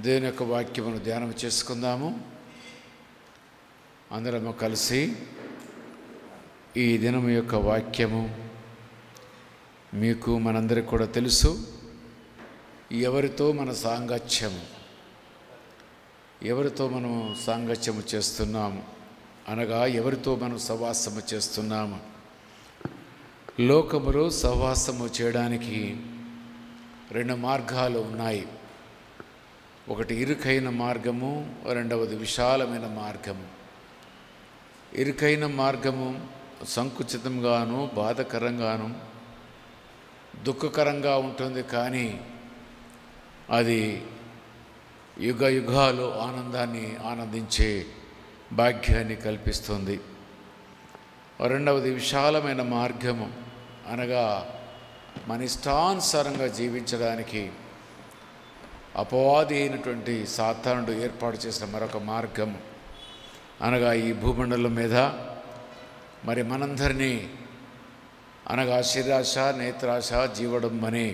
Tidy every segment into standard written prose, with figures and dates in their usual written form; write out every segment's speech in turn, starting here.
దేవుని యొక్క వాక్యమును ధ్యానం చేసుకుందాము. అందరము కలిసి ఈ దినము యొక్క వాక్యము మీకు మనందరికీ కూడా తెలుసు. ఎవరితో మన సాంగత్యము, ఎవరితో మనం సాంగత్యము చేస్తున్నాము అనగా ఎవరితో మనం సహవాసము చేస్తున్నాము. లోకములో సహవాసము చేయడానికి రెండు మార్గాలు ఉన్నాయి. ఒకటి ఇరుకైన మార్గము, రెండవది విశాలమైన మార్గము. ఇరుకైన మార్గము సంకుచితంగాను బాధకరంగాను దుఃఖకరంగా ఉంటుంది, కానీ అది యుగ యుగాలు ఆనందించే భాగ్యాన్ని కల్పిస్తుంది. రెండవది విశాలమైన మార్గము అనగా మన ఇష్టానుసారంగా జీవించడానికి అపవాది అయినటువంటి సాతానుడు ఏర్పాటు చేసిన మరొక మార్గం అనగా ఈ భూమండలం మీద మరి మనందరినీ అనగా శరీరాశ, నేత్రాశ, జీవడం అనే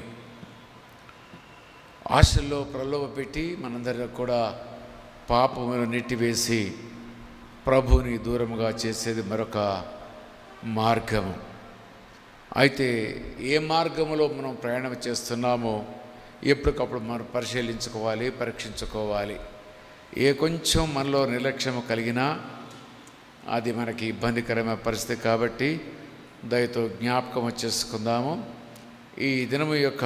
ఆశల్లో ప్రలోభ పెట్టి మనందరినీ కూడా పాపమును నెట్టివేసి ప్రభువుని దూరముగా చేసేది మరొక మార్గము. అయితే ఏ మార్గములో మనం ప్రయాణం చేస్తున్నామో ఎప్పటికప్పుడు మనం పరిశీలించుకోవాలి, పరీక్షించుకోవాలి. ఏ కొంచెం మనలో నిర్లక్ష్యం కలిగినా అది మనకి ఇబ్బందికరమైన పరిస్థితి. కాబట్టి దయతో జ్ఞాపకం చేసుకుందాము. ఈ దినము యొక్క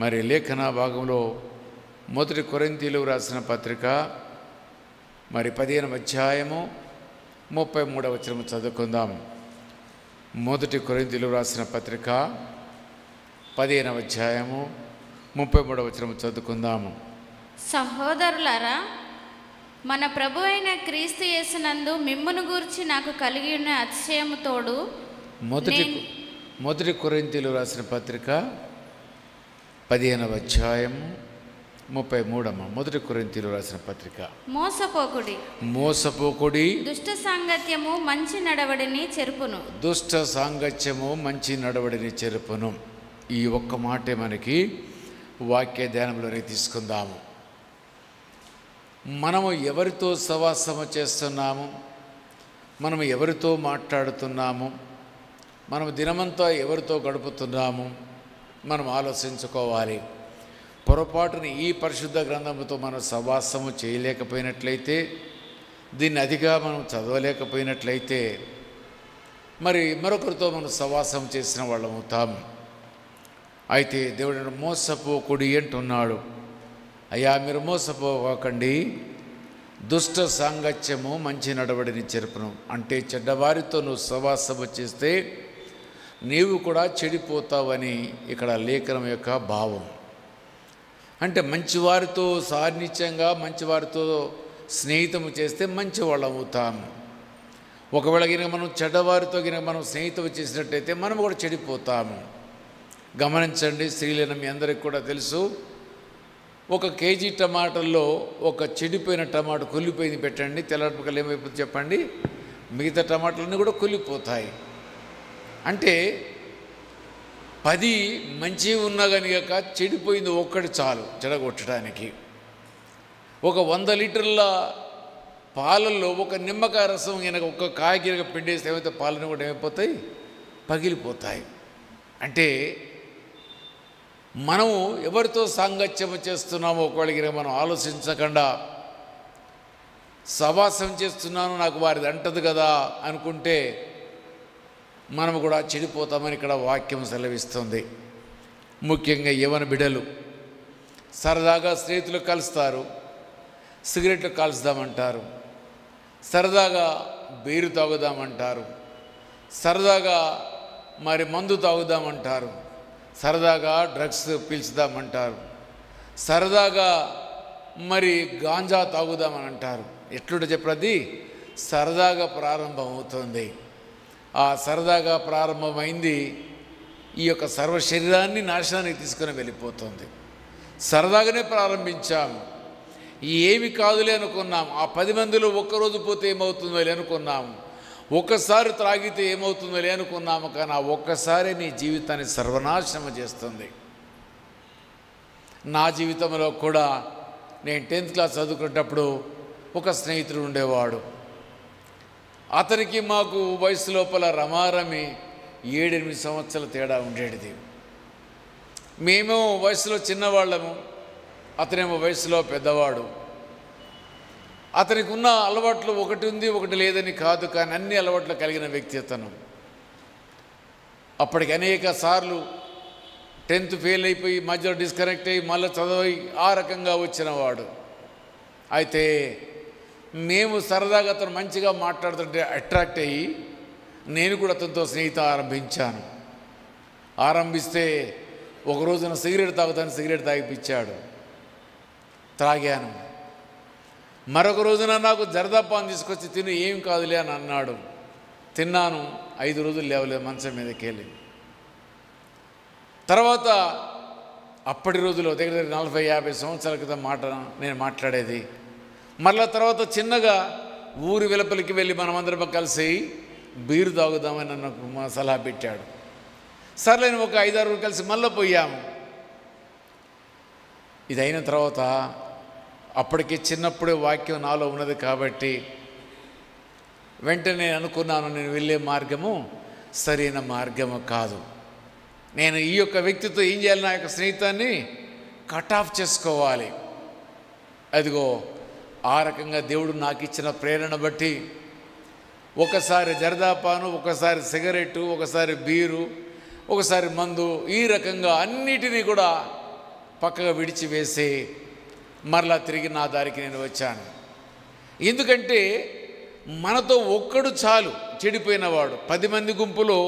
మరి లేఖన భాగంలో 1 కొరింథీయులకు రాసిన పత్రిక మరి 15వ అధ్యాయము 33వ వచనం చదువుకుందాం. 1 కొరింథీయులకు రాసిన పత్రిక 15వ అధ్యాయము 33వ వచనం చదువుకుందాము. సహోదరులారా, మన ప్రభు అయిన క్రీస్తు యేసునందు మిమ్మును గూర్చి నాకు కలిగి ఉన్న అతిశయము తోడు 1 కొరింథీయులకు రాసిన పత్రిక 15వ అధ్యాయము 33వ 1 కొరింథీయులకు రాసిన పత్రిక. మోసపోకుడి, దుష్ట సాంగత్యము మంచి నడవడిని చెరుపును. దుష్ట సాంగత్యము మంచి నడవడిని చెరుపును. ఈ ఒక్క మాటే మనకి వాక్య ధ్యానంలోనే తీసుకుందాము. మనము ఎవరితో సహవాసము చేస్తున్నాము, మనము ఎవరితో మాట్లాడుతున్నాము, మనము దినమంతా ఎవరితో గడుపుతున్నాము మనం ఆలోచించుకోవాలి. పొరపాటుని ఈ పరిశుద్ధ గ్రంథముతో మనం సహవాసము చేయలేకపోయినట్లయితే, దీన్ని అతిగా మనం చదవలేకపోయినట్లయితే మరి మరొకరితో మనం సహవాసం చేసిన వాళ్ళం అవుతాము. అయితే దేవుడు మోసపోకుడి అంటున్నాడు. అయ్యా, మీరు మోసపోకండి, దుష్ట సాంగత్యము మంచి నడవడిని చెరుపును. అంటే చెడ్డవారితో నువ్వు సహవాసము చేస్తే నీవు కూడా చెడిపోతావని ఇక్కడ లేఖనం యొక్క భావం. అంటే మంచివారితో సాన్నిధ్యంగా మంచివారితో స్నేహితము చేస్తే మంచి వాళ్ళం అవుతాము. ఒకవేళ గినక మనం చెడ్డవారితో గినక మనం స్నేహితం చేసినట్టయితే మనం కూడా చెడిపోతాము. గమనించండి, స్త్రీలైన మీ అందరికీ కూడా తెలుసు, 1 కేజీ టమాటాల్లో ఒక చెడిపోయిన టమాటా కుళ్ళిపోయింది పెట్టండి, తెల్లటిపక్కలు ఏమైపోతుంది చెప్పండి, మిగతా టమాటాలన్నీ కూడా కుళ్ళిపోతాయి. అంటే 10 మంచి ఉన్నా కనుక చెడిపోయింది ఒక్కటి చాలు చెడగొట్టడానికి. 100 లీటర్ల పాలల్లో 1 నిమ్మకాయ రసం కనుక 1 కాయ కనుక పిండేస్తే ఏమైతే పాలను కూడా ఏమైపోతాయి, పగిలిపోతాయి. అంటే మనము ఎవరితో సాంగత్యము చేస్తున్నామో ఒకవేళ మనం ఆలోచించకుండా సహవాసం చేస్తున్నాను, నాకు వారిది అంటదు కదా అనుకుంటే మనము కూడా చెడిపోతామని ఇక్కడ వాక్యం సెలవిస్తుంది. ముఖ్యంగా యవ్వన బిడ్డలు సరదాగా స్నేహితులు కలుస్తారు, సిగరెట్లు కాల్చుదామంటారు, సరదాగా బీరు తాగుదామంటారు, సరదాగా మరి మందు తాగుదామంటారు, సరదాగా డ్రగ్స్ పీల్చుదామంటారు, సరదాగా మరి గాంజా తాగుదామని అంటారు. ఎట్లుంటే చెప్పది సరదాగా ప్రారంభం అవుతుంది. ఆ సరదాగా ప్రారంభమైంది ఈ యొక్క సర్వ శరీరాన్ని నాశనానికి తీసుకుని వెళ్ళిపోతుంది. సరదాగానే ప్రారంభించాము, ఏమి కాదులే అనుకున్నాము. ఆ 10 మందిలో ఒక్కరోజు పోతే ఏమవుతుందో అనుకున్నాము, ఒక్కసారి త్రాగితే ఏమవుతుందో అనుకున్నాము. కానీ ఆ ఒక్కసారి నీ జీవితాన్ని సర్వనాశనం చేస్తుంది. నా జీవితంలో కూడా నేను 10th క్లాస్ చదువుకునేటప్పుడు ఒక స్నేహితుడు ఉండేవాడు. అతనికి మాకు వయసు లోపల రమారమి 7-8 సంవత్సరాల తేడా ఉండేది. మేము వయసులో చిన్నవాళ్ళము, అతనేమో వయసులో పెద్దవాడు. అతనికి ఉన్న అలవాట్లు ఒకటి ఉంది ఒకటి లేదని కాదు, కానీ అన్ని అలవాట్లు కలిగిన వ్యక్తి అతను. అప్పటికి అనేక సార్లు 10th ఫెయిల్ అయిపోయి మధ్యలో డిస్కనెక్ట్ అయ్యి మళ్ళీ చదివి ఆ రకంగా వచ్చినవాడు. అయితే మేము సరదాగా అతను మంచిగా మాట్లాడుతుంటే అట్రాక్ట్ అయ్యి నేను కూడా అతనితో స్నేహితం ఆరంభిస్తే ఒక రోజున సిగరెట్ తాగుతాను, సిగరెట్ తాగిపించాడు. త్రాగాను. మరొక రోజున నాకు జర్దా పాన్ తీసుకొచ్చి తిను, ఏం కాదులే అని అన్నాడు. తిన్నాను. 5 రోజులు లేవలేదు, మంచం మీదకి వెళ్ళి. తర్వాత అప్పటి రోజుల్లో దగ్గర 40-50 సంవత్సరాల క్రితం నేను మాట్లాడేది. మళ్ళా తర్వాత చిన్నగా ఊరి వెలుపలికి వెళ్ళి మనమందరం కలిసి బీరు తాగుదామని నన్ను సలహా పెట్టాడు. సర్లేని ఒక 5-6 కలిసి మళ్ళీ పోయాము. ఇది అయిన తర్వాత అప్పటికి చిన్నప్పుడే వాక్యం నాలో ఉన్నది కాబట్టి వెంటనే అనుకున్నాను, నేను వెళ్ళే మార్గము సరైన మార్గము కాదు. నేను ఈ యొక్క వ్యక్తితో ఏం చేయాలి, నా యొక్క స్నేహితాన్ని కట్ ఆఫ్ చేసుకోవాలి. అదిగో ఆ రకంగా దేవుడు నాకు ఇచ్చిన ప్రేరణ బట్టి ఒకసారి జర్దాపాను, ఒకసారి సిగరెట్టు, ఒకసారి బీరు, ఒకసారి మందు, ఈ రకంగా అన్నిటినీ కూడా పక్కగా విడిచివేసి మరలా తిరిగి నా దారికి నేను వచ్చాను. ఎందుకంటే మనతో ఒక్కడు చాలు చెడిపోయినవాడు. 10 మంది గుంపులో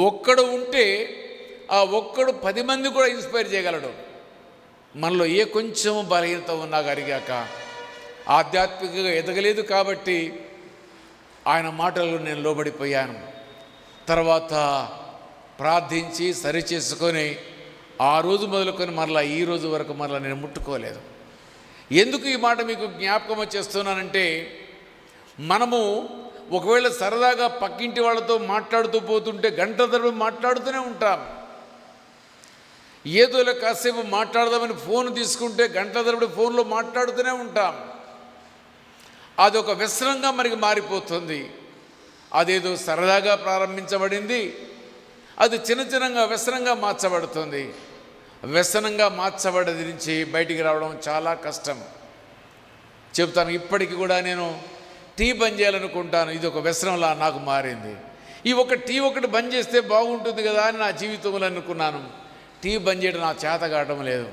ఒక్కడు ఉంటే ఆ ఒక్కడు 10 మంది కూడా ఇన్స్పైర్ చేయగలడు. మనలో ఏ కొంచెం బలహీనత ఉన్నా కరిగాక ఆధ్యాత్మికంగా ఎదగలేదు కాబట్టి ఆయన మాటలు నేను లోబడిపోయాను. తర్వాత ప్రార్థించి సరిచేసుకొని ఆ రోజు మొదలుకొని మరలా ఈ రోజు వరకు మరలా నేను ముట్టుకోలేదు. ఎందుకు ఈ మాట మీకు జ్ఞాపకం చేస్తున్నానంటే, మనము ఒకవేళ సరదాగా పక్కింటి వాళ్ళతో మాట్లాడుతూ పోతుంటే గంట తరబడి మాట్లాడుతూనే ఉంటాం. ఏదో కాసేపు మాట్లాడదామని ఫోన్ తీసుకుంటే గంట తరబడి ఫోన్లో మాట్లాడుతూనే ఉంటాం. అదొక వ్యసనంగా మనకి మారిపోతుంది. అదేదో సరదాగా ప్రారంభించబడింది, అది చిన్నగా వ్యసనంగా మార్చబడుతుంది. వ్యసనంగా మార్చబడేది నుంచి బయటికి రావడం చాలా కష్టం. చెప్తాను, ఇప్పటికి కూడా నేను టీ బంద్ చేయాలనుకుంటాను. ఇది ఒక వ్యసనంలా నాకు మారింది. ఈ ఒక టీ ఒకటి బంద్ చేస్తే బాగుంటుంది కదా అని నా జీవితంలో అనుకున్నాను. టీ బంద్ చేయడం నా చేత కావడం లేదు.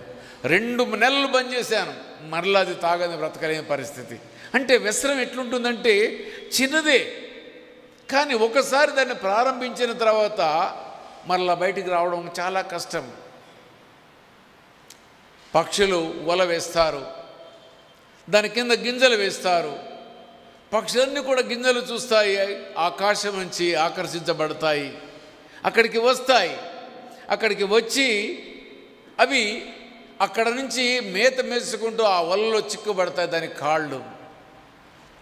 2 నెలలు బంద్ చేశాను, మరలా అది తాగని బ్రతకలేని పరిస్థితి. అంటే వ్యసనం ఎట్లుంటుందంటే చిన్నదే, కానీ ఒకసారి దాన్ని ప్రారంభించిన తర్వాత మరలా బయటికి రావడం చాలా కష్టం. పక్షులు వల వేస్తారు, దాని కింద గింజలు వేస్తారు. పక్షులన్నీ కూడా గింజలు చూస్తాయి, ఆకాశం నుంచి ఆకర్షించబడతాయి, అక్కడికి వస్తాయి. అక్కడికి వచ్చి అవి అక్కడ నుంచి మేత మేసుకుంటూ ఆ వలలో చిక్కుబడతాయి దాని కాళ్ళు.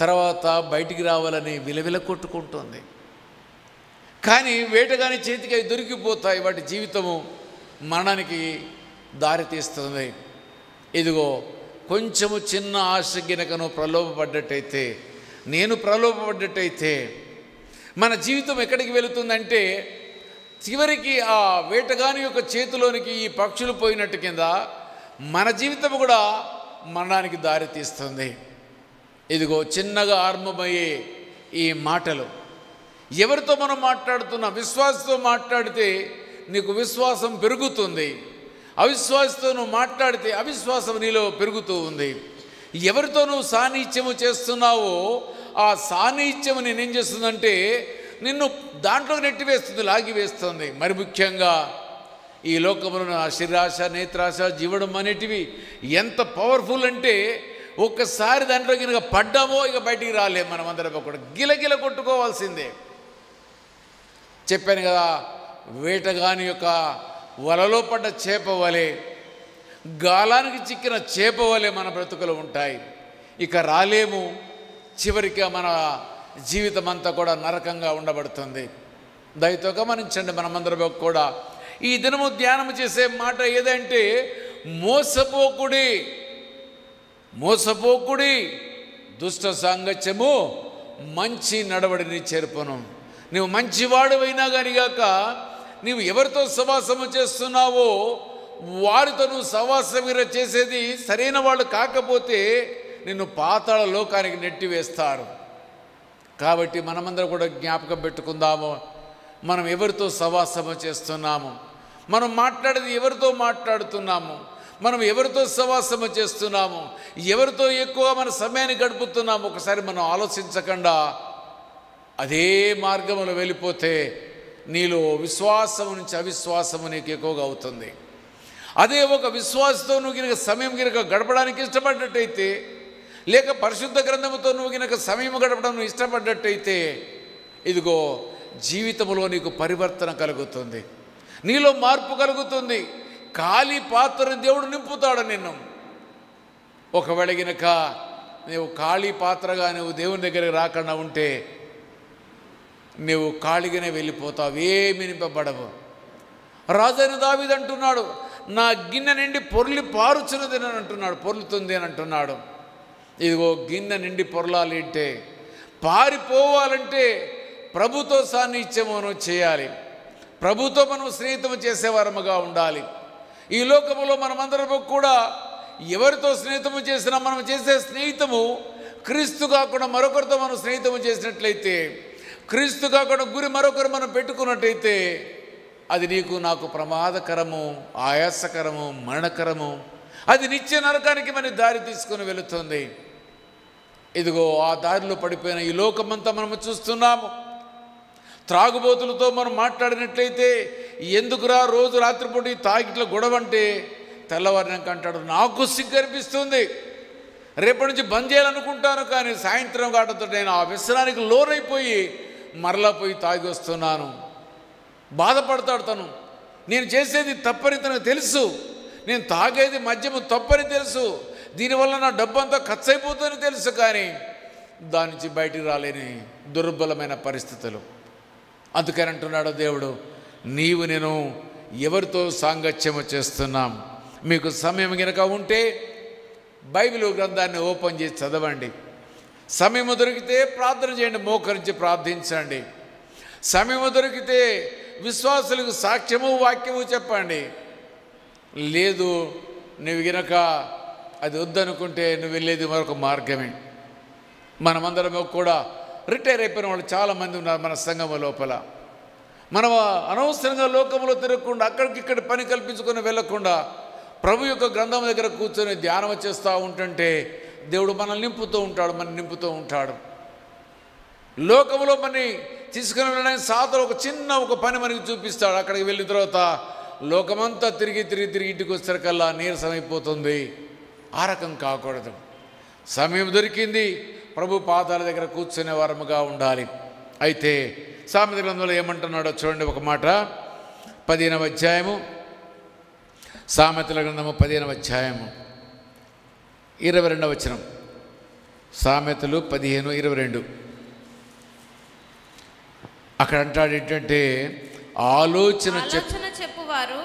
తర్వాత బయటికి రావాలని విలవిల కొట్టుకుంటుంది. కానీ వేటగాని చేతికి అవి దొరికిపోతాయి. వాటి జీవితము మరణానికి దారి తీస్తుంది. ఇదిగో కొంచెము చిన్న ఆశ గినకను ప్రలోభపడ్డట్టయితే, నేను ప్రలోభపడ్డట్టయితే మన జీవితం ఎక్కడికి వెళుతుందంటే చివరికి ఆ వేటగాని యొక్క చేతిలోనికి ఈ పక్షులు పోయినట్టు కింద మన జీవితం కూడా మరణానికి దారి తీస్తుంది. ఇదిగో చిన్నగా ఆరంభమయ్యే ఈ మాటలు ఎవరితో మనం మాట్లాడుతున్నా, విశ్వాసంతో మాట్లాడితే నీకు విశ్వాసం పెరుగుతుంది, అవిశ్వాసంతో నువ్వు మాట్లాడితే అవిశ్వాసం నీలో పెరుగుతూ ఉంది. ఎవరితో నువ్వు సాన్నిహిత్యము చేస్తున్నావో ఆ సాన్నిహిత్యము నేనేం చేస్తుందంటే నిన్ను దాంట్లో నెట్టివేస్తుంది, లాగివేస్తుంది. మరి ముఖ్యంగా ఈ లోకంలో శరీరాశ, నేత్రాశ, జీవడం అనేటివి ఎంత పవర్ఫుల్ అంటే ఒక్కసారి దాంట్లో కనుక పడ్డామో ఇక బయటికి రాలేము. మనం అందరం కూడా గిలగిల కొట్టుకోవాల్సిందే. చెప్పాను కదా, వేటగాని యొక్క వలలో పడ్డ చేప వలె, గాలానికి చిక్కిన చేప వలె మన బ్రతుకులు ఉంటాయి. ఇక రాలేము. చివరికి మన జీవితం అంతా కూడా నరకంగా ఉండబడుతుంది. దయతో గమనించండి, మనమందరం కూడా ఈ దినము ధ్యానం చేసే మాట ఏదంటే మోసపోకుడి. మోసపోకుడి, దుష్ట సాంగత్యము మంచి నడవడిని చేర్పను. నువ్వు మంచివాడువైనా కానిగాక నీవు ఎవరితో సవాసము చేస్తున్నావో వారితో నువ్వు సవాసం చేసేది సరైన వాళ్ళు కాకపోతే నిన్ను పాతాళ లోకానికి నెట్టివేస్తారు. కాబట్టి మనమందరం కూడా జ్ఞాపకం పెట్టుకుందాము, మనం ఎవరితో సవాసము చేస్తున్నాము, మనం మాట్లాడేది ఎవరితో మాట్లాడుతున్నాము, మనం ఎవరితో సవాసము చేస్తున్నాము, ఎవరితో ఎక్కువ మన సమయాన్ని గడుపుతున్నాము. ఒకసారి మనం ఆలోచించకుండా అదే మార్గంలో వెళ్ళిపోతే నీలో విశ్వాసము నుంచి అవిశ్వాసము నీకు ఎక్కువగా అవుతుంది. అదే ఒక విశ్వాసంతో నువ్వు గినక సమయం గినక గడపడానికి ఇష్టపడ్డట్టయితే, లేక పరిశుద్ధ గ్రంథముతో నువ్వు గినక సమయం గడపడం నువ్వు ఇష్టపడ్డట్టయితే, ఇదిగో జీవితంలో నీకు పరివర్తన కలుగుతుంది, నీలో మార్పు కలుగుతుంది. ఖాళీ పాత్రని దేవుడు నింపుతాడు నిన్ను. ఒకవేళ గినక నువ్వు ఖాళీ పాత్రగా నువ్వు దేవుని దగ్గరికి రాకుండా ఉంటే నువ్వు ఖాళీగానే వెళ్ళిపోతావు, ఏమి నింపబడవు. రాజైన దావీదు అంటున్నాడు, నా గిన్నె నిండి పొర్లి పారుచున్నది అని అంటున్నాడు, పొర్లుతుంది అని అంటున్నాడు. ఇదిగో గిన్నె నిండి పొరలాలి అంటే, పారిపోవాలంటే ప్రభుతో సాన్నిధ్యము మనం చేయాలి, ప్రభుతో మనం స్నేహితం చేసేవారముగా ఉండాలి. ఈ లోకములో మనమందరము కూడా ఎవరితో స్నేహితము చేసినా మనం చేసే స్నేహితము క్రీస్తు కాకుండా మరొకరితో మనం స్నేహితము చేసినట్లయితే, క్రీస్తు కాకుండా గురి మరొకరు మనం పెట్టుకున్నట్టయితే అది నీకు నాకు ప్రమాదకరము, ఆయాసకరము, మరణకరము. అది నిత్య నరకానికి మన దారి తీసుకుని వెళుతుంది. ఇదిగో ఆ దారిలో పడిపోయిన ఈ లోకమంతా మనము చూస్తున్నాము. త్రాగుబోతులతో మనం మాట్లాడినట్లయితే, ఎందుకురా రోజు రాత్రిపూట ఈ తాగిట్ల గొడవ అంటే తెల్లవారినాక అంటాడు, నాకు సిగ్గు అనిపిస్తుంది, రేపటి నుంచి బంద్ చేయాలనుకుంటాను, కానీ సాయంత్రం కాటతో నేను ఆ వ్యసనానికి లోనైపోయి మరలా పోయి తాగి వస్తున్నాను. బాధపడతాడు తను. నేను చేసేది తప్పని తనకు తెలుసు, నేను తాగేది మద్యము తప్పని తెలుసు, దీనివల్ల నా డబ్బంతా ఖర్చు అయిపోతుందని తెలుసు, కానీ దాని నుంచి బయటికి రాలేని దుర్బలమైన పరిస్థితులు. అందుకని అంటున్నాడు దేవుడు, నీవు నేను ఎవరితో సాంగత్యము చేస్తున్నాం. మీకు సమయం కనుక ఉంటే బైబిల్ గ్రంథాన్ని ఓపెన్ చేసి చదవండి. సమయము దొరికితే ప్రార్థన చేయండి, మోకరించి ప్రార్థించండి. సమయము దొరికితే విశ్వాసులకు సాక్ష్యము వాక్యము చెప్పండి. లేదు నువ్వు గనక అది వద్దనుకుంటే నువ్వు వెళ్ళేది మరొక మార్గమే. మనమందరం కూడా రిటైర్ అయిపోయిన వాళ్ళు చాలామంది ఉన్నారు మన సంఘం లోపల. మనం అనవసరంగా లోకంలో తిరగకుండా అక్కడికిక్కడ పని కల్పించుకొని వెళ్ళకుండా ప్రభు యొక్క గ్రంథం దగ్గర కూర్చొని ధ్యానం చేస్తూ ఉంటుంటే దేవుడు మనల్ని నింపుతూ ఉంటాడు, మనం నింపుతూ ఉంటాడు. లోకంలో మనని తీసుకుని వెళ్ళడానికి సాధన ఒక చిన్న ఒక పని మనకి చూపిస్తాడు. అక్కడికి వెళ్ళిన తర్వాత లోకమంతా తిరిగి ఇంటికి వచ్చేసరికల్లా నీరసం అయిపోతుంది. ఆ రకం కాకూడదు. సమయం దొరికింది, ప్రభు పాదాల దగ్గర కూర్చునే వారముగా ఉండాలి. అయితే సామెత గ్రంథంలో ఏమంటున్నాడో చూడండి ఒక మాట. 15వ అధ్యాయము, సామెతల గ్రంథము 15వ అధ్యాయము 22వ వచనం. సామెతలు 15:22. అక్కడ అంటాడు ఏంటంటే, ఆలోచన చెప్పువారు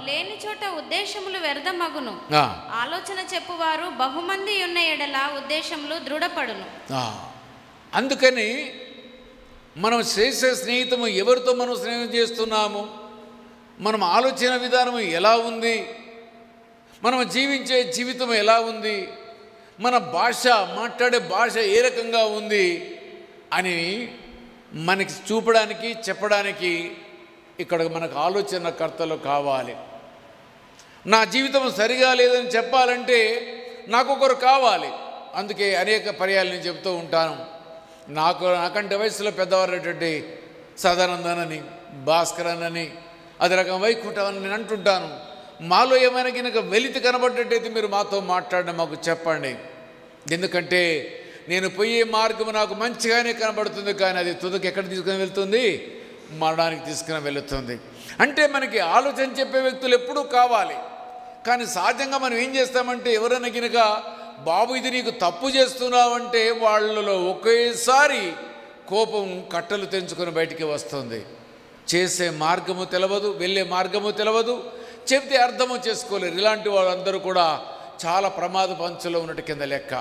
లేని చోట ఉద్దేశములు వ్యర్థమగును, ఆలోచన చెప్పువారు బహుమంది ఉన్న ఎడల ఉద్దేశములు దృఢపడును. అందుకని మనం చేసే స్నేహితము ఎవరితో మనం స్నేహం చేస్తున్నాము, మనం ఆలోచన విధానం ఎలా ఉంది, మనం జీవించే జీవితం ఎలా ఉంది, మన భాష మాట్లాడే భాష ఏ రకంగా ఉంది అని మనకి చూపడానికి చెప్పడానికి ఇక్కడ మనకు ఆలోచనకర్తలు కావాలి. నా జీవితం సరిగా లేదని చెప్పాలంటే నాకు ఒకరు కావాలి. అందుకే అనేక పర్యాలు నేను చెప్తూ ఉంటాను. నాకంటే వయసులో పెద్దవారైనటువంటి సదానందనని, భాస్కరన్ అని, అది రకం వైకుంఠం అని నేను అంటుంటాను. మాలో ఏమైనా కనుక వెలితి కనబడ్డట్టయితే మీరు మాతో మాట్లాడడం మాకు చెప్పండి. ఎందుకంటే నేను పోయే మార్గం నాకు మంచిగానే కనబడుతుంది, కానీ అది తుదకు ఎక్కడ తీసుకుని వెళ్తుంది, మరణానికి తీసుకుని వెళుతుంది. అంటే మనకి ఆలోచన చెప్పే వ్యక్తులు ఎప్పుడూ కావాలి. కానీ సహజంగా మనం ఏం చేస్తామంటే, ఎవరైనా కనుక బాబు ఇది నీకు తప్పు చేస్తున్నావంటే వాళ్ళలో ఒకేసారి కోపం కట్టలు తెంచుకొని బయటికి వస్తుంది. చేసే మార్గము తెలవదు, వెళ్ళే మార్గము తెలవదు, చెప్తే అర్థము చేసుకోలేరు. ఇలాంటి వాళ్ళందరూ కూడా చాలా ప్రమాద పంచులో ఉన్నట్టు కింద లెక్క.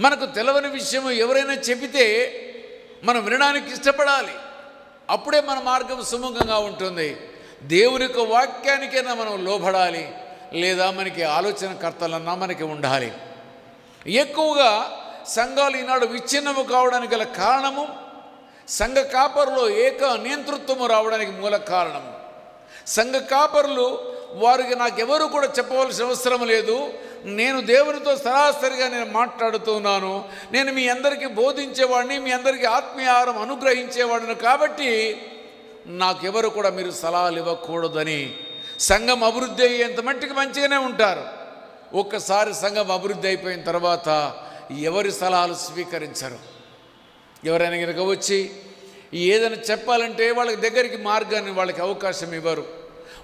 మనకు తెలవని విషయం ఎవరైనా చెబితే మనం వినడానికి ఇష్టపడాలి. అప్పుడే మన మార్గం సుముఖంగా ఉంటుంది. దేవుని యొక్క వాక్యానికైనా మనం లోబడాలి, లేదా మనకి ఆలోచనకర్తలన్నా మనకి ఉండాలి. ఎక్కువగా సంఘాలు ఈనాడు విచ్ఛిన్నము కావడానికి గల కారణము సంఘ కాపరులో ఏక నియంతృత్వము రావడానికి మూల కారణము. సంఘ కాపరులు వారికి నాకెవరు కూడా చెప్పవలసిన అవసరం లేదు, నేను దేవునితో సరాసరిగా నేను మాట్లాడుతున్నాను, నేను మీ అందరికీ బోధించేవాడిని, మీ అందరికీ ఆత్మీయాహారం అనుగ్రహించేవాడిని, కాబట్టి నాకెవరు కూడా మీరు సలహాలు ఇవ్వకూడదని సంఘం అభివృద్ధి అయ్యేంత మట్టికి మంచిగానే ఉంటారు. ఒక్కసారి సంఘం అభివృద్ధి అయిపోయిన తర్వాత ఎవరి సలహాలు స్వీకరించరు. ఎవరైనా కనుక వచ్చి ఏదైనా చెప్పాలంటే వాళ్ళకి దగ్గరికి మార్గాన్ని వాళ్ళకి అవకాశం ఇవ్వరు.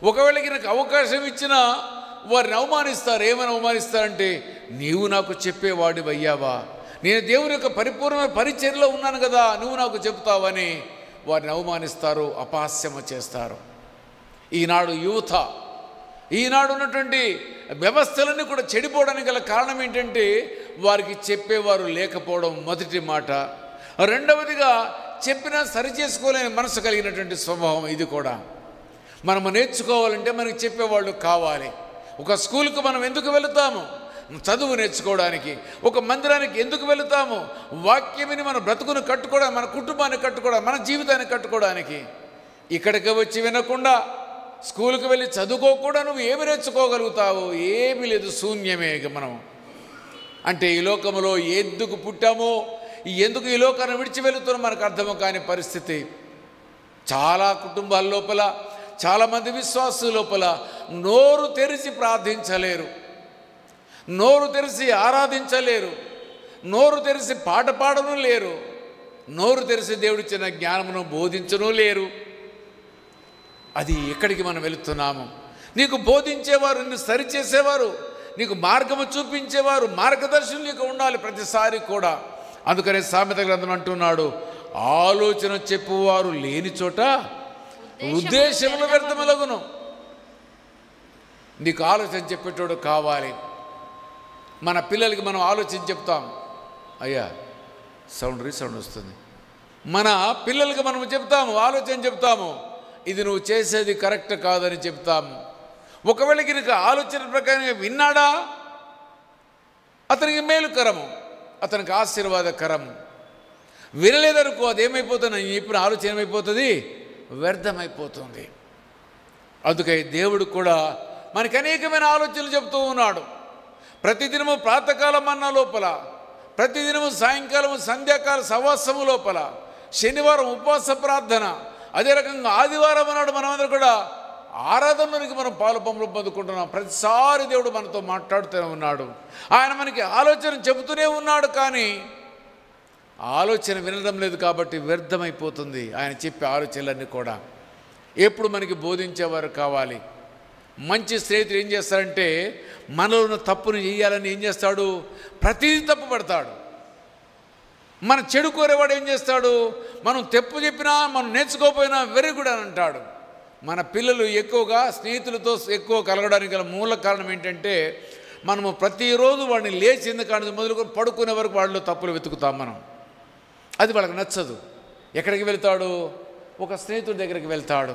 ఒకవేళ కనుక అవకాశం ఇచ్చినా వారిని అవమానిస్తారు. ఏమని అవమానిస్తారంటే, నీవు నాకు చెప్పేవాడివి అయ్యావా, నేను దేవుని యొక్క పరిపూర్ణమైన పరిచర్యలో ఉన్నాను కదా, నువ్వు నాకు చెప్తావని వారిని అవమానిస్తారు, అపహాస్యము చేస్తారు. ఈనాడు యువత, ఈనాడు ఉన్నటువంటి వ్యవస్థలన్నీ కూడా చెడిపోవడానికి గల కారణం ఏంటంటే వారికి చెప్పేవారు లేకపోవడం మొదటి మాట. రెండవదిగా చెప్పినా సరిచేసుకోలేని మనసు కలిగినటువంటి స్వభావం. ఇది కూడా మనము నేర్చుకోవాలంటే మనకి చెప్పేవాళ్ళు కావాలి. ఒక స్కూల్కు మనం ఎందుకు వెళుతాము? చదువు నేర్చుకోవడానికి. ఒక మందిరానికి ఎందుకు వెళుతాము? వాక్యమిని మన బ్రతుకును కట్టుకోవడానికి, మన కుటుంబాన్ని కట్టుకోవడానికి, మన జీవితాన్ని కట్టుకోవడానికి. ఇక్కడికి వచ్చి వినకుండా స్కూల్కి వెళ్ళి చదువుకోకుండా నువ్వు ఏమి నేర్చుకోగలుగుతావు? ఏమీ లేదు, శూన్యమే. మనం అంటే ఈ లోకంలో ఎందుకు పుట్టామో, ఎందుకు ఈ లోకాన్ని విడిచి వెళుతున్నాం మనకు అర్థము కాని పరిస్థితి. చాలా కుటుంబాల లోపల, చాలామంది విశ్వాసుల లోపల నోరు తెరిచి ప్రార్థించలేరు, నోరు తెరిచి ఆరాధించలేరు, నోరు తెరిచి పాట పాడను లేరు, నోరు తెరిచి దేవుడిచ్చిన జ్ఞానమును బోధించను లేరు. అది ఎక్కడికి మనం వెళుతున్నాము? నీకు బోధించేవారు, నిన్ను సరిచేసేవారు, నీకు మార్గము చూపించేవారు, మార్గదర్శనం నీకు ఉండాలి ప్రతిసారి కూడా. అందుకనే సామెత గ్రంథం అంటున్నాడు, ఆలోచన చెప్పువారు లేని చోట ఉద్దేశములు వ్యర్థములగును. నీకు ఆలోచన చెప్పేటోడు కావాలి. మన పిల్లలకి మనం ఆలోచన చెప్తాం, అయ్యా రీసౌండ్ వస్తుంది. మన పిల్లలకి మనం చెప్తాము, ఆలోచన చెప్తాము, ఇది నువ్వు చేసేది కరెక్ట్ కాదని చెప్తాము. ఒకవేళ కనుక ఆలోచన ప్రకారంగా విన్నాడా, అతనికి మేలుకరము, అతనికి ఆశీర్వాదకరము. వినలేదనుకో, అది ఏమైపోతుంది? ఇప్పుడు ఆలోచన ఏమైపోతుంది? వ్యర్థమైపోతుంది. అందుకే దేవుడు కూడా మనకి అనేకమైన ఆలోచనలు చెప్తూ ఉన్నాడు. ప్రతిదినము ప్రాతకాలం అన్న లోపల, ప్రతిదినము సాయంకాలము సంధ్యాకాల సవాసము లోపల, శనివారం ఉపవాస ప్రార్థన, అదే రకంగా ఆదివారం అన్నాడు మనమందరం కూడా ఆరాధనలోనికి మనం పాలు పంపులు పొందుకుంటున్నాం. ప్రతిసారి దేవుడు మనతో మాట్లాడుతూనే ఉన్నాడు. ఆయన మనకి ఆలోచన చెబుతూనే ఉన్నాడు, కానీ ఆలోచన వినడం లేదు కాబట్టి వ్యర్థమైపోతుంది. ఆయన చెప్పే ఆలోచనలన్నీ కూడా ఎప్పుడు మనకి బోధించేవారు కావాలి. మంచి స్నేహితుడు ఏం చేస్తాడంటే మనలో ఉన్న తప్పును చేయాలని ఏం చేస్తాడు? ప్రతిదీ తప్పు పడతాడు. మన చెడు కోరేవాడు ఏం చేస్తాడు? మనం తప్పు చెప్పినా, మనం నేర్చుకోకపోయినా వెరీ గుడ్ అని అంటాడు. మన పిల్లలు ఎక్కువగా స్నేహితులతో ఎక్కువ కలగడానికి గల మూల కారణం ఏంటంటే మనము ప్రతిరోజు వాడిని లేచింది కానీ మొదలుకొని పడుకునే వరకు వాళ్ళు తప్పులు వెతుకుతాం మనం. అది వాళ్ళకి నచ్చదు. ఎక్కడికి వెళ్తాడు? ఒక స్నేహితుడి దగ్గరికి వెళ్తాడు.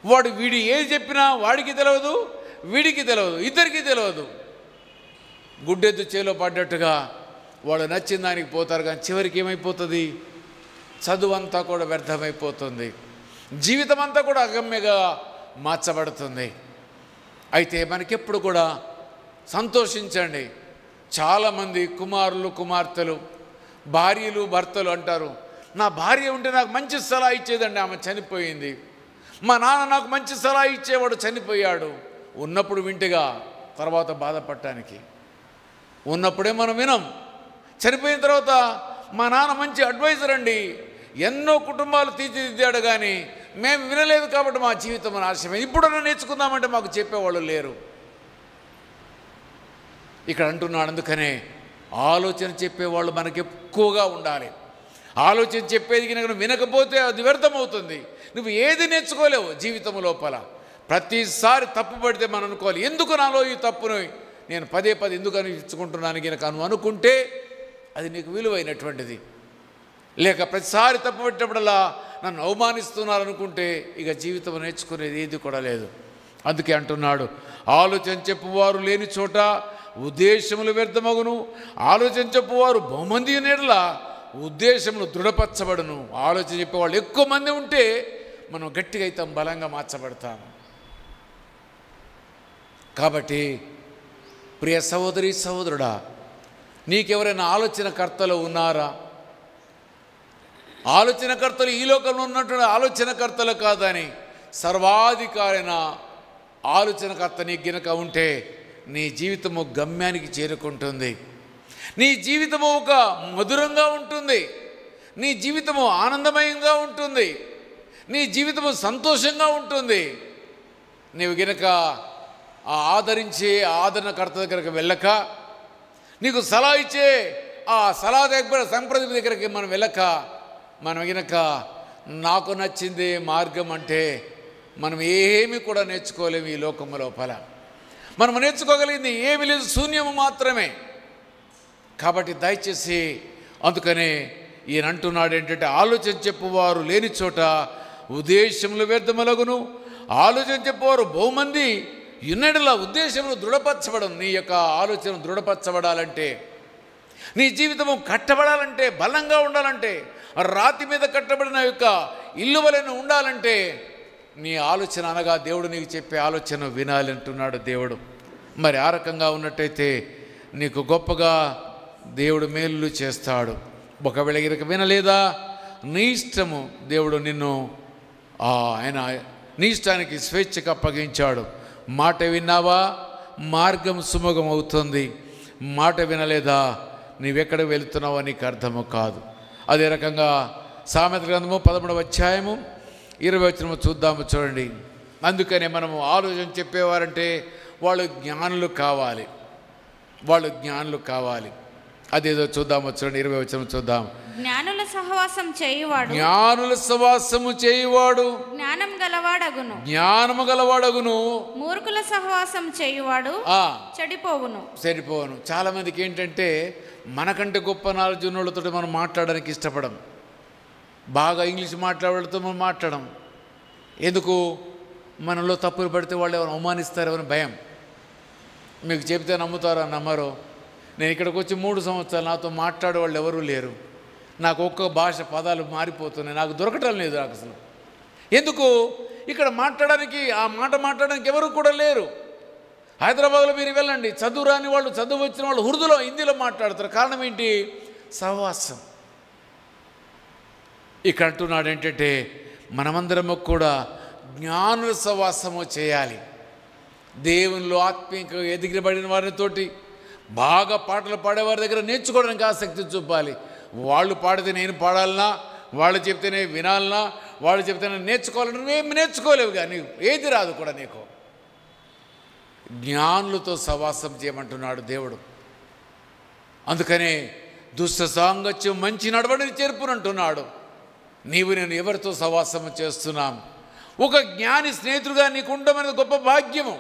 వాడు వీడు ఏది చెప్పినా వాడికి తెలియదు, వీడికి తెలియదు, ఇద్దరికీ తెలియదు. గుడ్డెద్దు చేలో పడ్డట్టుగా వాడు నచ్చిన దానికి పోతారు, కానీ చివరికి ఏమైపోతుంది? చదువు అంతా కూడా వ్యర్థమైపోతుంది, జీవితం అంతా కూడా అగమ్యగా మార్చబడుతుంది. అయితే మనకెప్పుడు కూడా సంతోషించండి. చాలామంది కుమారులు, కుమార్తెలు, భార్యలు, భర్తలు అంటారు, నా భార్య ఉంటే నాకు మంచి సలహా ఇచ్చేదండి, ఆమె చనిపోయింది. మా నాన్న నాకు మంచి సలహా ఇచ్చేవాడు, చనిపోయాడు. ఉన్నప్పుడు వింటగా, తర్వాత బాధపడటానికి. ఉన్నప్పుడే మనం వినం, చనిపోయిన తర్వాత మా నాన్న మంచి అడ్వైజర్ అండి, ఎన్నో కుటుంబాలు తీర్చిదిద్దాడు, కానీ మేము వినలేదు కాబట్టి మా జీవితం నాశనమే. ఇప్పుడన్నా నేర్చుకుందామంటే మాకు చెప్పేవాళ్ళు లేరు. ఇక్కడ అంటున్నాడు, అందుకనే ఆలోచన చెప్పేవాళ్ళు మనకి ఎక్కువగా ఉండాలి. ఆలోచన చెప్పేది కనుక వినకపోతే అది వ్యర్థమవుతుంది. నువ్వు ఏది నేర్చుకోలేవు జీవితం లోపల. ప్రతిసారి తప్పు పడితే మనం అనుకోవాలి, ఎందుకు నాలో ఈ తప్పును నేను పదే పదే ఎందుకు అనిపించుకుంటున్నాను కనుక అనుకుంటే అది నీకు విలువైనటువంటిది. లేక ప్రతిసారి తప్పు పెట్టినప్పుడల్లా నన్ను అవమానిస్తున్నారనుకుంటే ఇక జీవితం నేర్చుకునేది ఏది కూడా లేదు. అందుకే అంటున్నాడు, ఆలోచన చెప్పువారు లేని చోట ఉద్దేశములు వ్యర్థమగును, ఆలోచన చెప్పువారు బహుమంది నేడల ఉద్దేశములు దృఢపరచబడును. ఆలోచన చెప్పేవాళ్ళు ఎక్కువ మంది ఉంటే మనం గట్టిగా అవుతాం, బలంగా మార్చబడతాం. కాబట్టి ప్రియ సహోదరి సహోదరుడా, నీకెవరైనా ఆలోచనకర్తలు ఉన్నారా? ఆలోచనకర్తలు ఈ లోకంలో ఉన్నటువంటి ఆలోచనకర్తలు కాదని సర్వాధికారైన ఆలోచనకర్త నీకు గినక ఉంటే నీ జీవితము గమ్యానికి చేరుకుంటుంది. నీ జీవితము ఒక మధురంగా ఉంటుంది, నీ జీవితము ఆనందమయంగా ఉంటుంది, నీ జీవితము సంతోషంగా ఉంటుంది. నీవు గినక ఆ ఆదరించే ఆదరణకర్త దగ్గరకు వెళ్ళక, నీకు సలహా ఇచ్చే ఆ సలహా దగ్గర సంప్రదింపు దగ్గరికి మనం వెళ్ళక, మనం గినక నాకు నచ్చిందే మార్గం అంటే మనం ఏమీ కూడా నేర్చుకోలేము. ఈ లోకము లోపల మనం నేర్చుకోగలిగింది ఏమీ లేదు, శూన్యము మాత్రమే. కాబట్టి దయచేసి అందుకనే ఈయన అంటున్నాడు ఏంటంటే, ఆలోచన చెప్పువారు లేని చోట ఉద్దేశములు వ్యర్థములగును, ఆలోచన చెప్పువారు బహుమంది యున్నడిలా ఉద్దేశములు దృఢపరచబడను. నీ యొక్క ఆలోచన దృఢపరచబడాలంటే, నీ జీవితము కట్టబడాలంటే, బలంగా ఉండాలంటే, రాతి మీద కట్టబడిన యొక్క ఇల్లు వలెను ఉండాలంటే నీ ఆలోచన అనగా దేవుడు నీకు చెప్పే ఆలోచన వినాలి అంటున్నాడు దేవుడు. మరి ఆ రకంగా ఉన్నట్టయితే నీకు గొప్పగా దేవుడు మేలు చేస్తాడు. ఒకవేళ గిరక వినలేదా, నీ ఇష్టము, దేవుడు నిన్ను ఆయన నీ ఇష్టానికి స్వేచ్ఛకు అప్పగించాడు. మాట విన్నావా, మార్గం సుముఖం అవుతుంది. మాట వినలేదా, నీవెక్కడ వెళుతున్నావో నీకు అర్థము కాదు. అదే రకంగా సామెతల గ్రంథము 13వ అధ్యాయము 20వ వచనము చూద్దాము, చూడండి. అందుకనే మనము ఆలోచన చెప్పేవారంటే వాళ్ళు జ్ఞానులు కావాలి, వాళ్ళు జ్ఞానులు కావాలి. అదేదో చూద్దాము, చూడండి. 20వ వచనం చూద్దాం. జ్ఞానుల సహవాసం చేయువాడు, జ్ఞానుల సహవాసము చేయువాడు జ్ఞానం గలవాడగును, జ్ఞానము గలవాడగును. మూర్ఖుల సహవాసం చేయువాడు చెడిపోవును. సరిపోను. చాలామందికి ఏంటంటే మనకంటే గొప్ప నాలెడ్జ్ ఉన్న వాళ్ళతో మనం మాట్లాడడానికి ఇష్టపడం, బాగా ఇంగ్లీష్ మాట్లాడేవాళ్ళతో మనం మాట్లాడడం. ఎందుకు? మనలో తప్పులు పడితే వాళ్ళు ఎవరు అవమానిస్తారని భయం. మీకు చెప్తే నమ్ముతారో నమ్మరో, నేను ఇక్కడికి వచ్చి 3 సంవత్సరాలు నాతో మాట్లాడే వాళ్ళు ఎవరూ లేరు. నాకు ఒక్క భాష పదాలు మారిపోతున్నాయి, నాకు దొరకటం లేదు. నాకు అసలు ఎందుకు ఇక్కడ మాట్లాడడానికి, ఆ మాట మాట్లాడడానికి ఎవరు కూడా లేరు. హైదరాబాద్లో మీరు వెళ్ళండి, చదువు రాని వాళ్ళు, చదువు వచ్చిన వాళ్ళు ఉర్దూలో, హిందీలో మాట్లాడతారు. కారణం ఏంటి? సహవాసం. ఇక్కడ అంటున్నాడు ఏంటంటే మనమందరము కూడా జ్ఞానుల సహవాసము చేయాలి. దేవునిలో ఆత్మీయంగా ఎదిగిబడిన వారితోటి, బాగా పాటలు పాడేవారి దగ్గర నేర్చుకోవడానికి ఆసక్తి చూపాలి. వాళ్ళు పాడితే నేను పాడాలన్నా, వాళ్ళు చెప్తేనే వినాలన్నా, వాళ్ళు చెప్తేనే నేర్చుకోవాలన్నా నువ్వేమి నేర్చుకోలేవు. కానీ ఏది రాదు కూడా నీకు. జ్ఞానులతో సహవాసం చేయమంటున్నాడు దేవుడు. అందుకనే దుష్ట సాంగత్యం మంచి నడవడిని చేర్పునంటున్నాడు. నీవు నేను ఎవరితో సహవాసం చేస్తున్నాం? ఒక జ్ఞాని స్నేహితుడుగా నీకు ఉండమనేది గొప్ప భాగ్యము.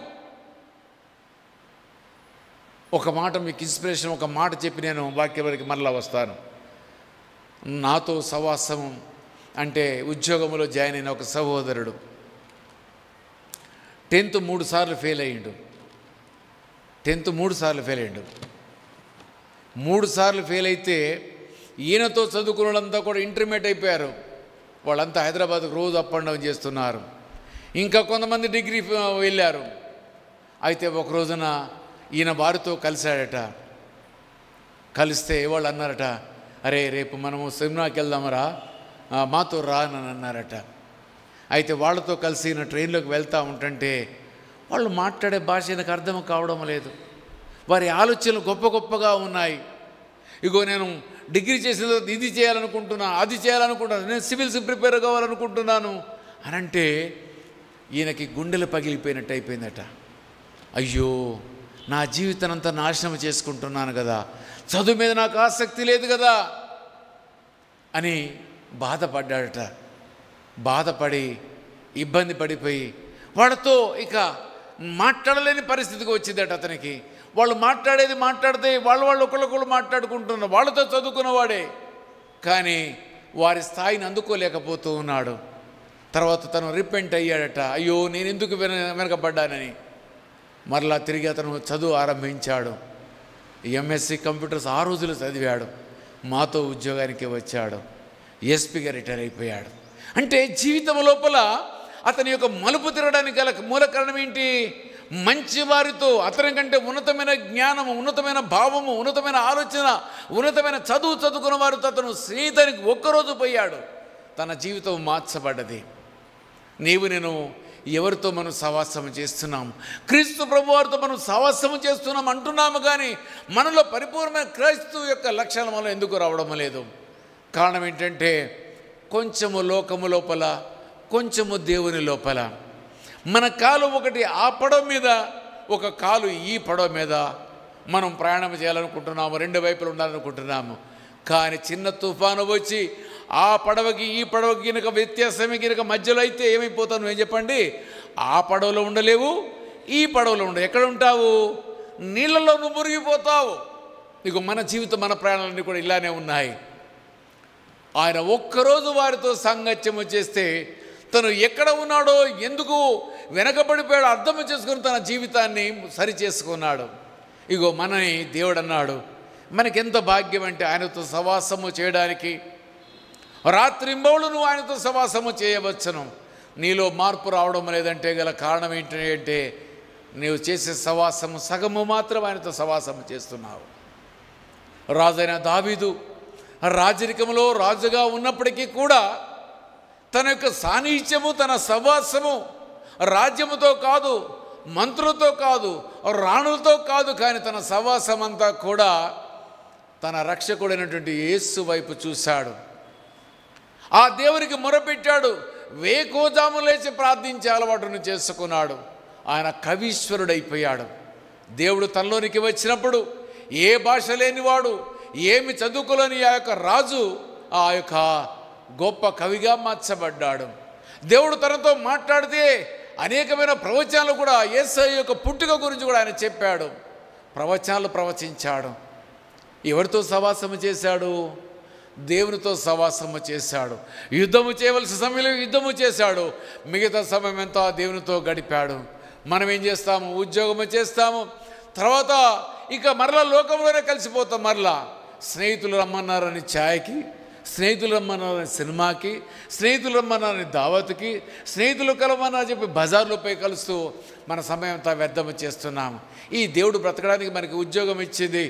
ఒక మాట మీకు ఇన్స్పిరేషన్, ఒక మాట చెప్పి నేను వాక్యం వరకు మరలా వస్తాను. నాతో సహవాసం అంటే ఉద్యోగంలో జాయిన్ అయిన ఒక సహోదరుడు 10th 3 సార్లు ఫెయిల్ అయ్యిండు. 10th 3 సార్లు ఫెయిల్ అయ్యిండు. 3 సార్లు ఫెయిల్ అయితే ఈయనతో చదువుకున్న వాళ్ళంతా కూడా ఇంటర్మీడియట్ అయిపోయారు. వాళ్ళంతా హైదరాబాద్కు రోజు అప్ అండ్ డౌన్ చేస్తున్నారు. ఇంకా కొంతమంది డిగ్రీ వెళ్ళారు. అయితే ఒక రోజున ఈయన వారితో కలిశాడట. కలిస్తే వాళ్ళు అన్నారట, అరే రేపు మనము సినిమాకి వెళ్దామరా, మాతో రా అని అన్నారట. అయితే వాళ్ళతో కలిసి ఈయన ట్రైన్లోకి వెళ్తూ ఉంటుంటే వాళ్ళు మాట్లాడే భాష నాకు అర్థం కావడం లేదు. వారి ఆలోచనలు గొప్ప గొప్పగా ఉన్నాయి. ఇగో నేను డిగ్రీ చేసిన తర్వాత ఇది చేయాలనుకుంటున్నాను, అది చేయాలనుకుంటున్నాను, నేను సివిల్స్ ప్రిపేర్ కావాలనుకుంటున్నాను అని అంటే ఈయనకి గుండెలు పగిలిపోయినట్టు అయిపోయిందట. అయ్యో, నా జీవితం అంతా నాశనం చేసుకుంటున్నాను కదా, చదువు మీద నాకు ఆసక్తి లేదు కదా అని బాధపడ్డాడట. బాధపడి ఇబ్బంది పడిపోయి వాళ్ళతో ఇక మాట్లాడలేని పరిస్థితికి వచ్చిందట అతనికి. వాళ్ళు మాట్లాడితే వాళ్ళు ఒకళ్ళొకళ్ళు మాట్లాడుకుంటున్నారు, వాళ్ళతో చదువుకున్నవాడే, కానీ వారి స్థాయిని అందుకోలేకపోతూ ఉన్నాడు. తర్వాత తను రిపెంట్ అయ్యాడట, అయ్యో నేను ఎందుకు వెనకబడ్డానని. మరలా తిరిగి అతను చదువు ఆరంభించాడు. ఎంఎస్సి కంప్యూటర్స్ ఆ రోజులు చదివాడు, మాతో ఉద్యోగానికి వచ్చాడు, ఎస్పీగా రిటైర్ అయిపోయాడు. అంటే జీవితం లోపల అతని యొక్క మలుపు తిరగడానికి గల మూల కారణం ఏంటి? మంచి వారితో, అతని కంటే ఉన్నతమైన జ్ఞానము, ఉన్నతమైన భావము, ఉన్నతమైన ఆలోచన, ఉన్నతమైన చదువుకున్న వారితో అతను స్నేహితునికి ఒక్కరోజు పోయాడు, తన జీవితం మార్చబడ్డది. నేను ఎవరితో మనం సహవాసం చేస్తున్నాం? క్రీస్తు ప్రభు వారితో మనం సహవాసం చేస్తున్నాం అంటున్నాము, కానీ మనలో పరిపూర్ణమైన క్రైస్తవ యొక్క లక్షణాలు మనం ఎందుకు రావడం లేదు? కారణం ఏంటంటే కొంచెము లోకము లోపల, కొంచెము దేవుని లోపల. మన కాలు ఒకటి ఆ పడవ మీద, ఒక కాలు ఈ పడవ మీద మనం ప్రయాణం చేయాలనుకుంటున్నాము, రెండు వైపులు ఉండాలనుకుంటున్నాము. కానీ చిన్న తుఫాను వచ్చి ఆ పడవకి ఈ పడవకి కనుక వ్యత్యాసమే కనుక మధ్యలో అయితే ఏమైపోతావు? నువ్వేం చెప్పండి? ఆ పడవలో ఉండలేవు, ఈ పడవలో ఉండవు. ఎక్కడ ఉంటావు? నీళ్ళలో నువ్వు మురిగిపోతావు. ఇక మన జీవితం, మన ప్రయాణాలన్నీ కూడా ఇలానే ఉన్నాయి. ఆయన ఒక్కరోజు వారితో సాంగత్యము చేస్తే తను ఎక్కడ ఉన్నాడో, ఎందుకు వెనకబడిపోయాడో అర్థం చేసుకుని తన జీవితాన్ని సరి చేసుకున్నాడు. ఇగో మనని దేవుడు అన్నాడు, మనకెంత భాగ్యం అంటే ఆయనతో సహవాసము చేయడానికి. రాత్రింబౌళ్ళు నువ్వు ఆయనతో సహవాసము చేయవచ్చును. నీలో మార్పు రావడం లేదంటే గల కారణం ఏంటంటే నీవు చేసే సహవాసము సగము మాత్రం ఆయనతో సహవాసము చేస్తున్నావు. రాజైన దావీదు రాజరికంలో రాజుగా ఉన్నప్పటికీ కూడా తన యొక్క సాన్నిహిత్యము, తన సహవాసము రాజ్యముతో కాదు, మంత్రులతో కాదు, రాణులతో కాదు, కానీ తన సహవాసం అంతా కూడా తన రక్షకుడైనటువంటి యేసు వైపు చూశాడు. ఆ దేవునికి మొరపెట్టాడు, వేకోజాము లేచి ప్రార్థించే అలవాటును చేసుకున్నాడు. ఆయన కవీశ్వరుడైపోయాడు. దేవుడు తనలోనికి వచ్చినప్పుడు ఏ భాష లేనివాడు, ఏమి చదువుకోలేని ఆ యొక్క రాజు ఆ యొక్క గొప్ప కవిగా మార్చబడ్డాడు. దేవుడు తనతో మాట్లాడితే అనేకమైన ప్రవచనాలు కూడా యేసయ్య యొక్క పుట్టుక గురించి కూడా ఆయన చెప్పాడు, ప్రవచనాలు ప్రవచించాడు. ఎవరితో సహవాసము చేశాడు? దేవునితో సహవాసము చేశాడు. యుద్ధము చేయవలసిన సమయంలో యుద్ధము చేశాడు, మిగతా సమయం ఎంతో దేవునితో గడిపాడు. మనం ఏం చేస్తాము? ఉద్యోగము చేస్తాము, తర్వాత ఇక మరలా లోకంలోనే కలిసిపోతాం. మరలా స్నేహితులు రమ్మన్నారని ఛాయ్కి, స్నేహితులు రమ్మన్నారని సినిమాకి, స్నేహితులు రమ్మన్నారని దావత్కి, స్నేహితులు కలవమని చెప్పి బజార్లో పోయి కలుస్తూ మన సమయం అంతా వ్యర్థము చేస్తున్నాము. ఈ దేవుడు బ్రతకడానికి మనకి ఉద్యోగం ఇచ్చింది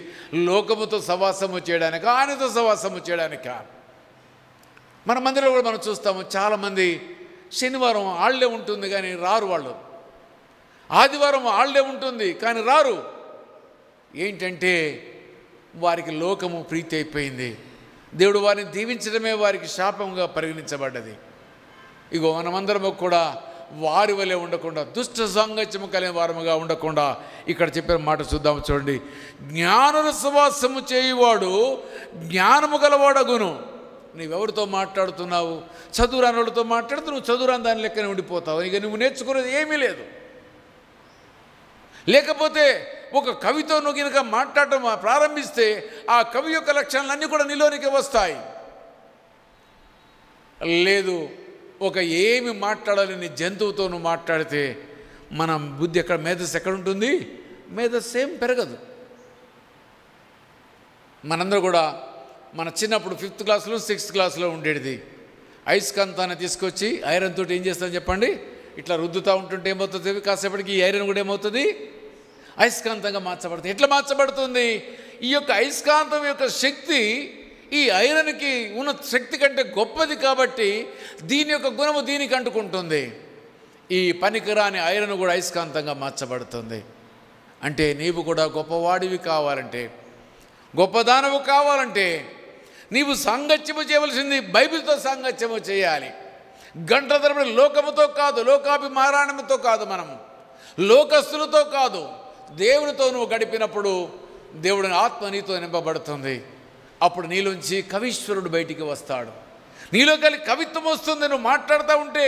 లోకముతో సహవాసము చేయడానిక, ఆయనతో సహవాసము చేయడానిక? మన మందిరంలో కూడా మనం చూస్తాము, చాలామంది శనివారం హాలిడే ఉంటుంది కానీ రారు వాళ్ళు, ఆదివారం హాలిడే ఉంటుంది కానీ రారు. ఏంటంటే వారికి లోకము ప్రీతి అయిపోయింది. దేవుడు వారిని దీవించడమే వారికి శాపంగా పరిగణించబడ్డది. ఇగో మనమందరము కూడా వారి వలె ఉండకుండా, దుష్ట సాంగత్యము కలిగిన వారముగా ఉండకుండా ఇక్కడ చెప్పిన మాట చూద్దాము. చూడండి, జ్ఞానుల సహవాసము చేయువాడు జ్ఞానము గలవాడగును. నీవెవరితో మాట్లాడుతున్నావు? చదువురాని వాళ్ళతో మాట్లాడుతూ నువ్వు చదువురాని దాని లెక్కనే ఉండిపోతావు. ఇక నువ్వు నేర్చుకునేది ఏమీ లేదు. లేకపోతే ఒక కవితో నువ్వు కనుక మాట్లాడటం ప్రారంభిస్తే ఆ కవి యొక్క లక్షణాలన్నీ కూడా నీలోనికి వస్తాయి. లేదు, ఒక ఏమి మాట్లాడాలని జంతువుతో నువ్వు మాట్లాడితే మన బుద్ధి ఎక్కడ, మేధస్సు ఎక్కడ ఉంటుంది? మేధస్సు ఏం పెరగదు. మనందరూ కూడా మన చిన్నప్పుడు 5th క్లాస్లో 6th క్లాస్లో ఉండేది, అయస్కాంతాన్ని తీసుకొచ్చి ఐరన్ తోటి ఏం చేస్తాను చెప్పండి, ఇట్లా రుద్దుతూ ఉంటుంటే ఏమవుతుంది? కాసేపటికి ఈ ఐరన్ కూడా ఏమవుతుంది? అయస్కాంతంగా మార్చబడుతుంది. ఎట్లా మార్చబడుతుంది? ఈ యొక్క అయస్కాంతం యొక్క శక్తి ఈ ఐరన్కి ఉన్న శక్తి కంటే గొప్పది కాబట్టి దీని యొక్క గుణము దీనికి అంటుకుంటుంది. ఈ పనికిరాని ఐరన్ కూడా అయస్కాంతంగా మార్చబడుతుంది. అంటే నీవు కూడా గొప్పవాడివి కావాలంటే, గొప్పదానవు కావాలంటే నీవు సాంగత్యము చేయవలసింది బైబిల్తో సాంగత్యము చేయాలి. గంట తరబడి లోకముతో కాదు, లోకాభిమానానంతో కాదు, మనము లోకస్తులతో కాదు, దేవునితో నువ్వు గడిపినప్పుడు దేవుడిని ఆత్మ నీతో నింపబడుతుంది. అప్పుడు నీలోంచి కవీశ్వరుడు బయటికి వస్తాడు. నీలో కలిగి కవిత్వం వస్తుంది. నువ్వు మాట్లాడుతూ ఉంటే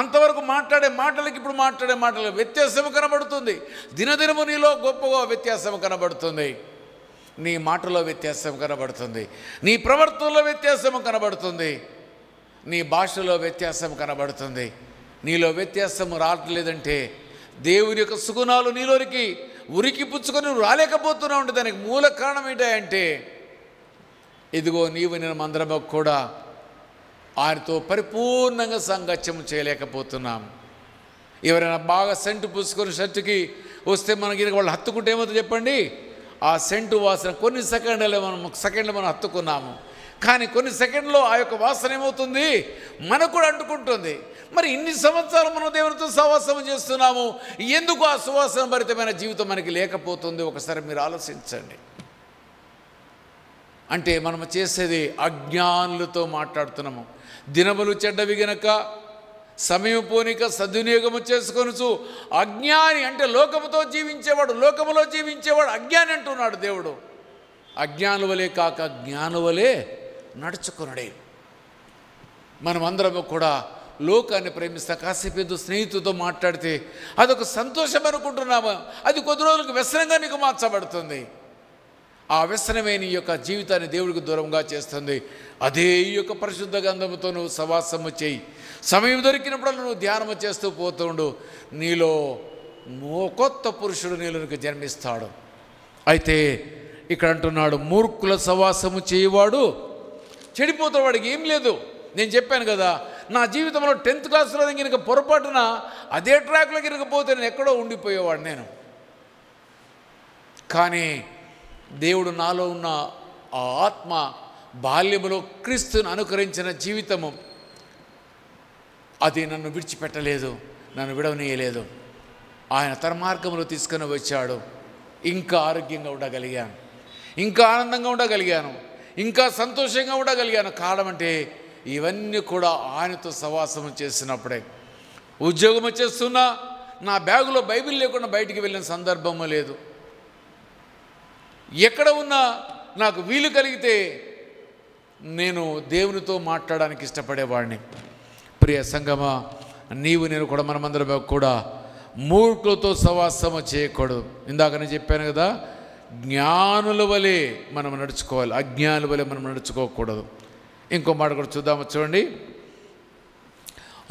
అంతవరకు మాట్లాడే మాటలకి ఇప్పుడు మాట్లాడే మాటలు వ్యత్యాసం కనబడుతుంది. దినదినము నీలో గొప్పగా వ్యత్యాసం కనబడుతుంది. నీ మాటలో వ్యత్యాసం కనబడుతుంది, నీ ప్రవర్తనలో వ్యత్యాసం కనబడుతుంది, నీ భాషలో వ్యత్యాసం కనబడుతుంది. నీలో వ్యత్యాసం రావట్లేదంటే దేవుని యొక్క సుగుణాలు నీలోనికి ఉరికి పుచ్చుకొని రాలేకపోతున్నావు అంటే దానికి మూల కారణం ఏంటంటే ఇదిగో నీవు నేను అందరము కూడా ఆయనతో పరిపూర్ణంగా సాంగత్యం చేయలేకపోతున్నాం. ఎవరైనా బాగా సెంటు పూసుకొని షర్టుకి వస్తే మనకి వాళ్ళు హత్తుకుంటే ఏమవుతుంది చెప్పండి? ఆ సెంటు వాసన కొన్ని సెకండ్లు మనం హత్తుకున్నాము, కానీ కొన్ని సెకండ్లో ఆ యొక్క వాసన ఏమవుతుంది? మనకు కూడా అంటుకుంటుంది. మరి ఇన్ని సంవత్సరాలు మనం దేవునితో సహవాసం చేస్తున్నాము, ఎందుకు ఆ సువాసన భరితమైన జీవితం మనకి లేకపోతుంది? ఒకసారి మీరు ఆలోచించండి. అంటే మనం చేసేది అజ్ఞానులతో మాట్లాడుతున్నాము. దినములు చెడ్డవి గనక సమయం పోనిక సద్వినియోగము చేసుకొనుచు అజ్ఞాని అంటే లోకముతో జీవించేవాడు, లోకములో జీవించేవాడు అజ్ఞాని అంటున్నాడు దేవుడు. అజ్ఞానుల వలె కాక జ్ఞానుల వలె నడుచుకున్నాడే. మనమందరము కూడా లోకాన్ని ప్రేమిస్తాం. కాసేపు ఏదో స్నేహితులతో మాట్లాడితే అదొక సంతోషం అనుకుంటున్నాము, అది కొద్ది రోజులకు వ్యసనంగా నీకు మార్చబడుతుంది. ఆ వ్యసనమే నీ యొక్క జీవితాన్ని దేవుడికి దూరంగా చేస్తుంది. అదే ఈ యొక్క పరిశుద్ధ గంధముతో నువ్వు సవాసము చేయి. సమయం దొరికినప్పుడు నువ్వు ధ్యానము చేస్తూ పోతుండు, నీలో కొత్త పురుషుడు నీలోనికి జన్మిస్తాడు. అయితే ఇక్కడ అంటున్నాడు, మూర్ఖుల సవాసము చేయవాడు చెడిపోతాడు, వాడికి ఏం లేదు. నేను చెప్పాను కదా, నా జీవితంలో 10th క్లాస్లో కనుక పొరపాటున అదే ట్రాక్లో కనుక పోతే నేను ఎక్కడో ఉండిపోయేవాడు నేను. కానీ దేవుడు నాలో ఉన్న ఆ ఆత్మ బాల్యములో క్రీస్తుని అనుకరించిన జీవితము అది నన్ను విడిచిపెట్టలేదు, నన్ను విడవనీయలేదు. ఆయన తన మార్గంలో తీసుకొని వచ్చాడు. ఇంకా ఆరోగ్యంగా ఉండగలిగాను, ఇంకా ఆనందంగా ఉండగలిగాను, ఇంకా సంతోషంగా ఉండగలిగాను. కారణం అంటే ఇవన్నీ కూడా ఆయనతో సవాసము చేసినప్పుడే. ఉద్యోగం చేస్తున్నా నా బ్యాగులో బైబిల్ లేకుండా బయటికి వెళ్ళిన సందర్భము లేదు. ఎక్కడ ఉన్నా నాకు వీలు కలిగితే నేను దేవునితో మాట్లాడడానికి ఇష్టపడేవాడిని. ప్రియ సంగమా, నీవు నేను కూడా మనమందరం కూడా మూర్ఖులతో సవాసము చేయకూడదు. ఇందాక నేను చెప్పాను కదా, జ్ఞానుల వలె మనం నడుచుకోవాలి, అజ్ఞానుల వలె మనం నడుచుకోకూడదు. ఇంకో మాట కూడా చూద్దాము, చూడండి.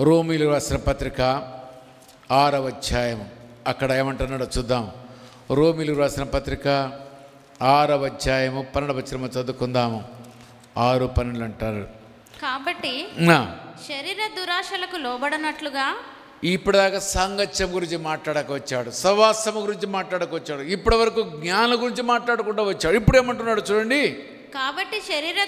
రోమీయులకు రాసిన పత్రిక 6వ అధ్యాయము అక్కడ ఏమంటున్నాడో చూద్దాం. రోమీయులకు రాసిన పత్రిక 6వ అధ్యాయము 12వ వచనము చదువుకుందాము. 6:12 అంటారు. కాబట్టి శరీర దురాశలకు లోబడనట్లుగా. ఇప్పటిదాకా సాంగత్యం గురించి మాట్లాడక వచ్చాడు, సవాసము గురించి మాట్లాడక వచ్చాడు, ఇప్పటి వరకు జ్ఞానం గురించి మాట్లాడకుండా వచ్చాడు. ఇప్పుడు ఏమంటున్నాడు చూడండి. కాబట్టి శరీర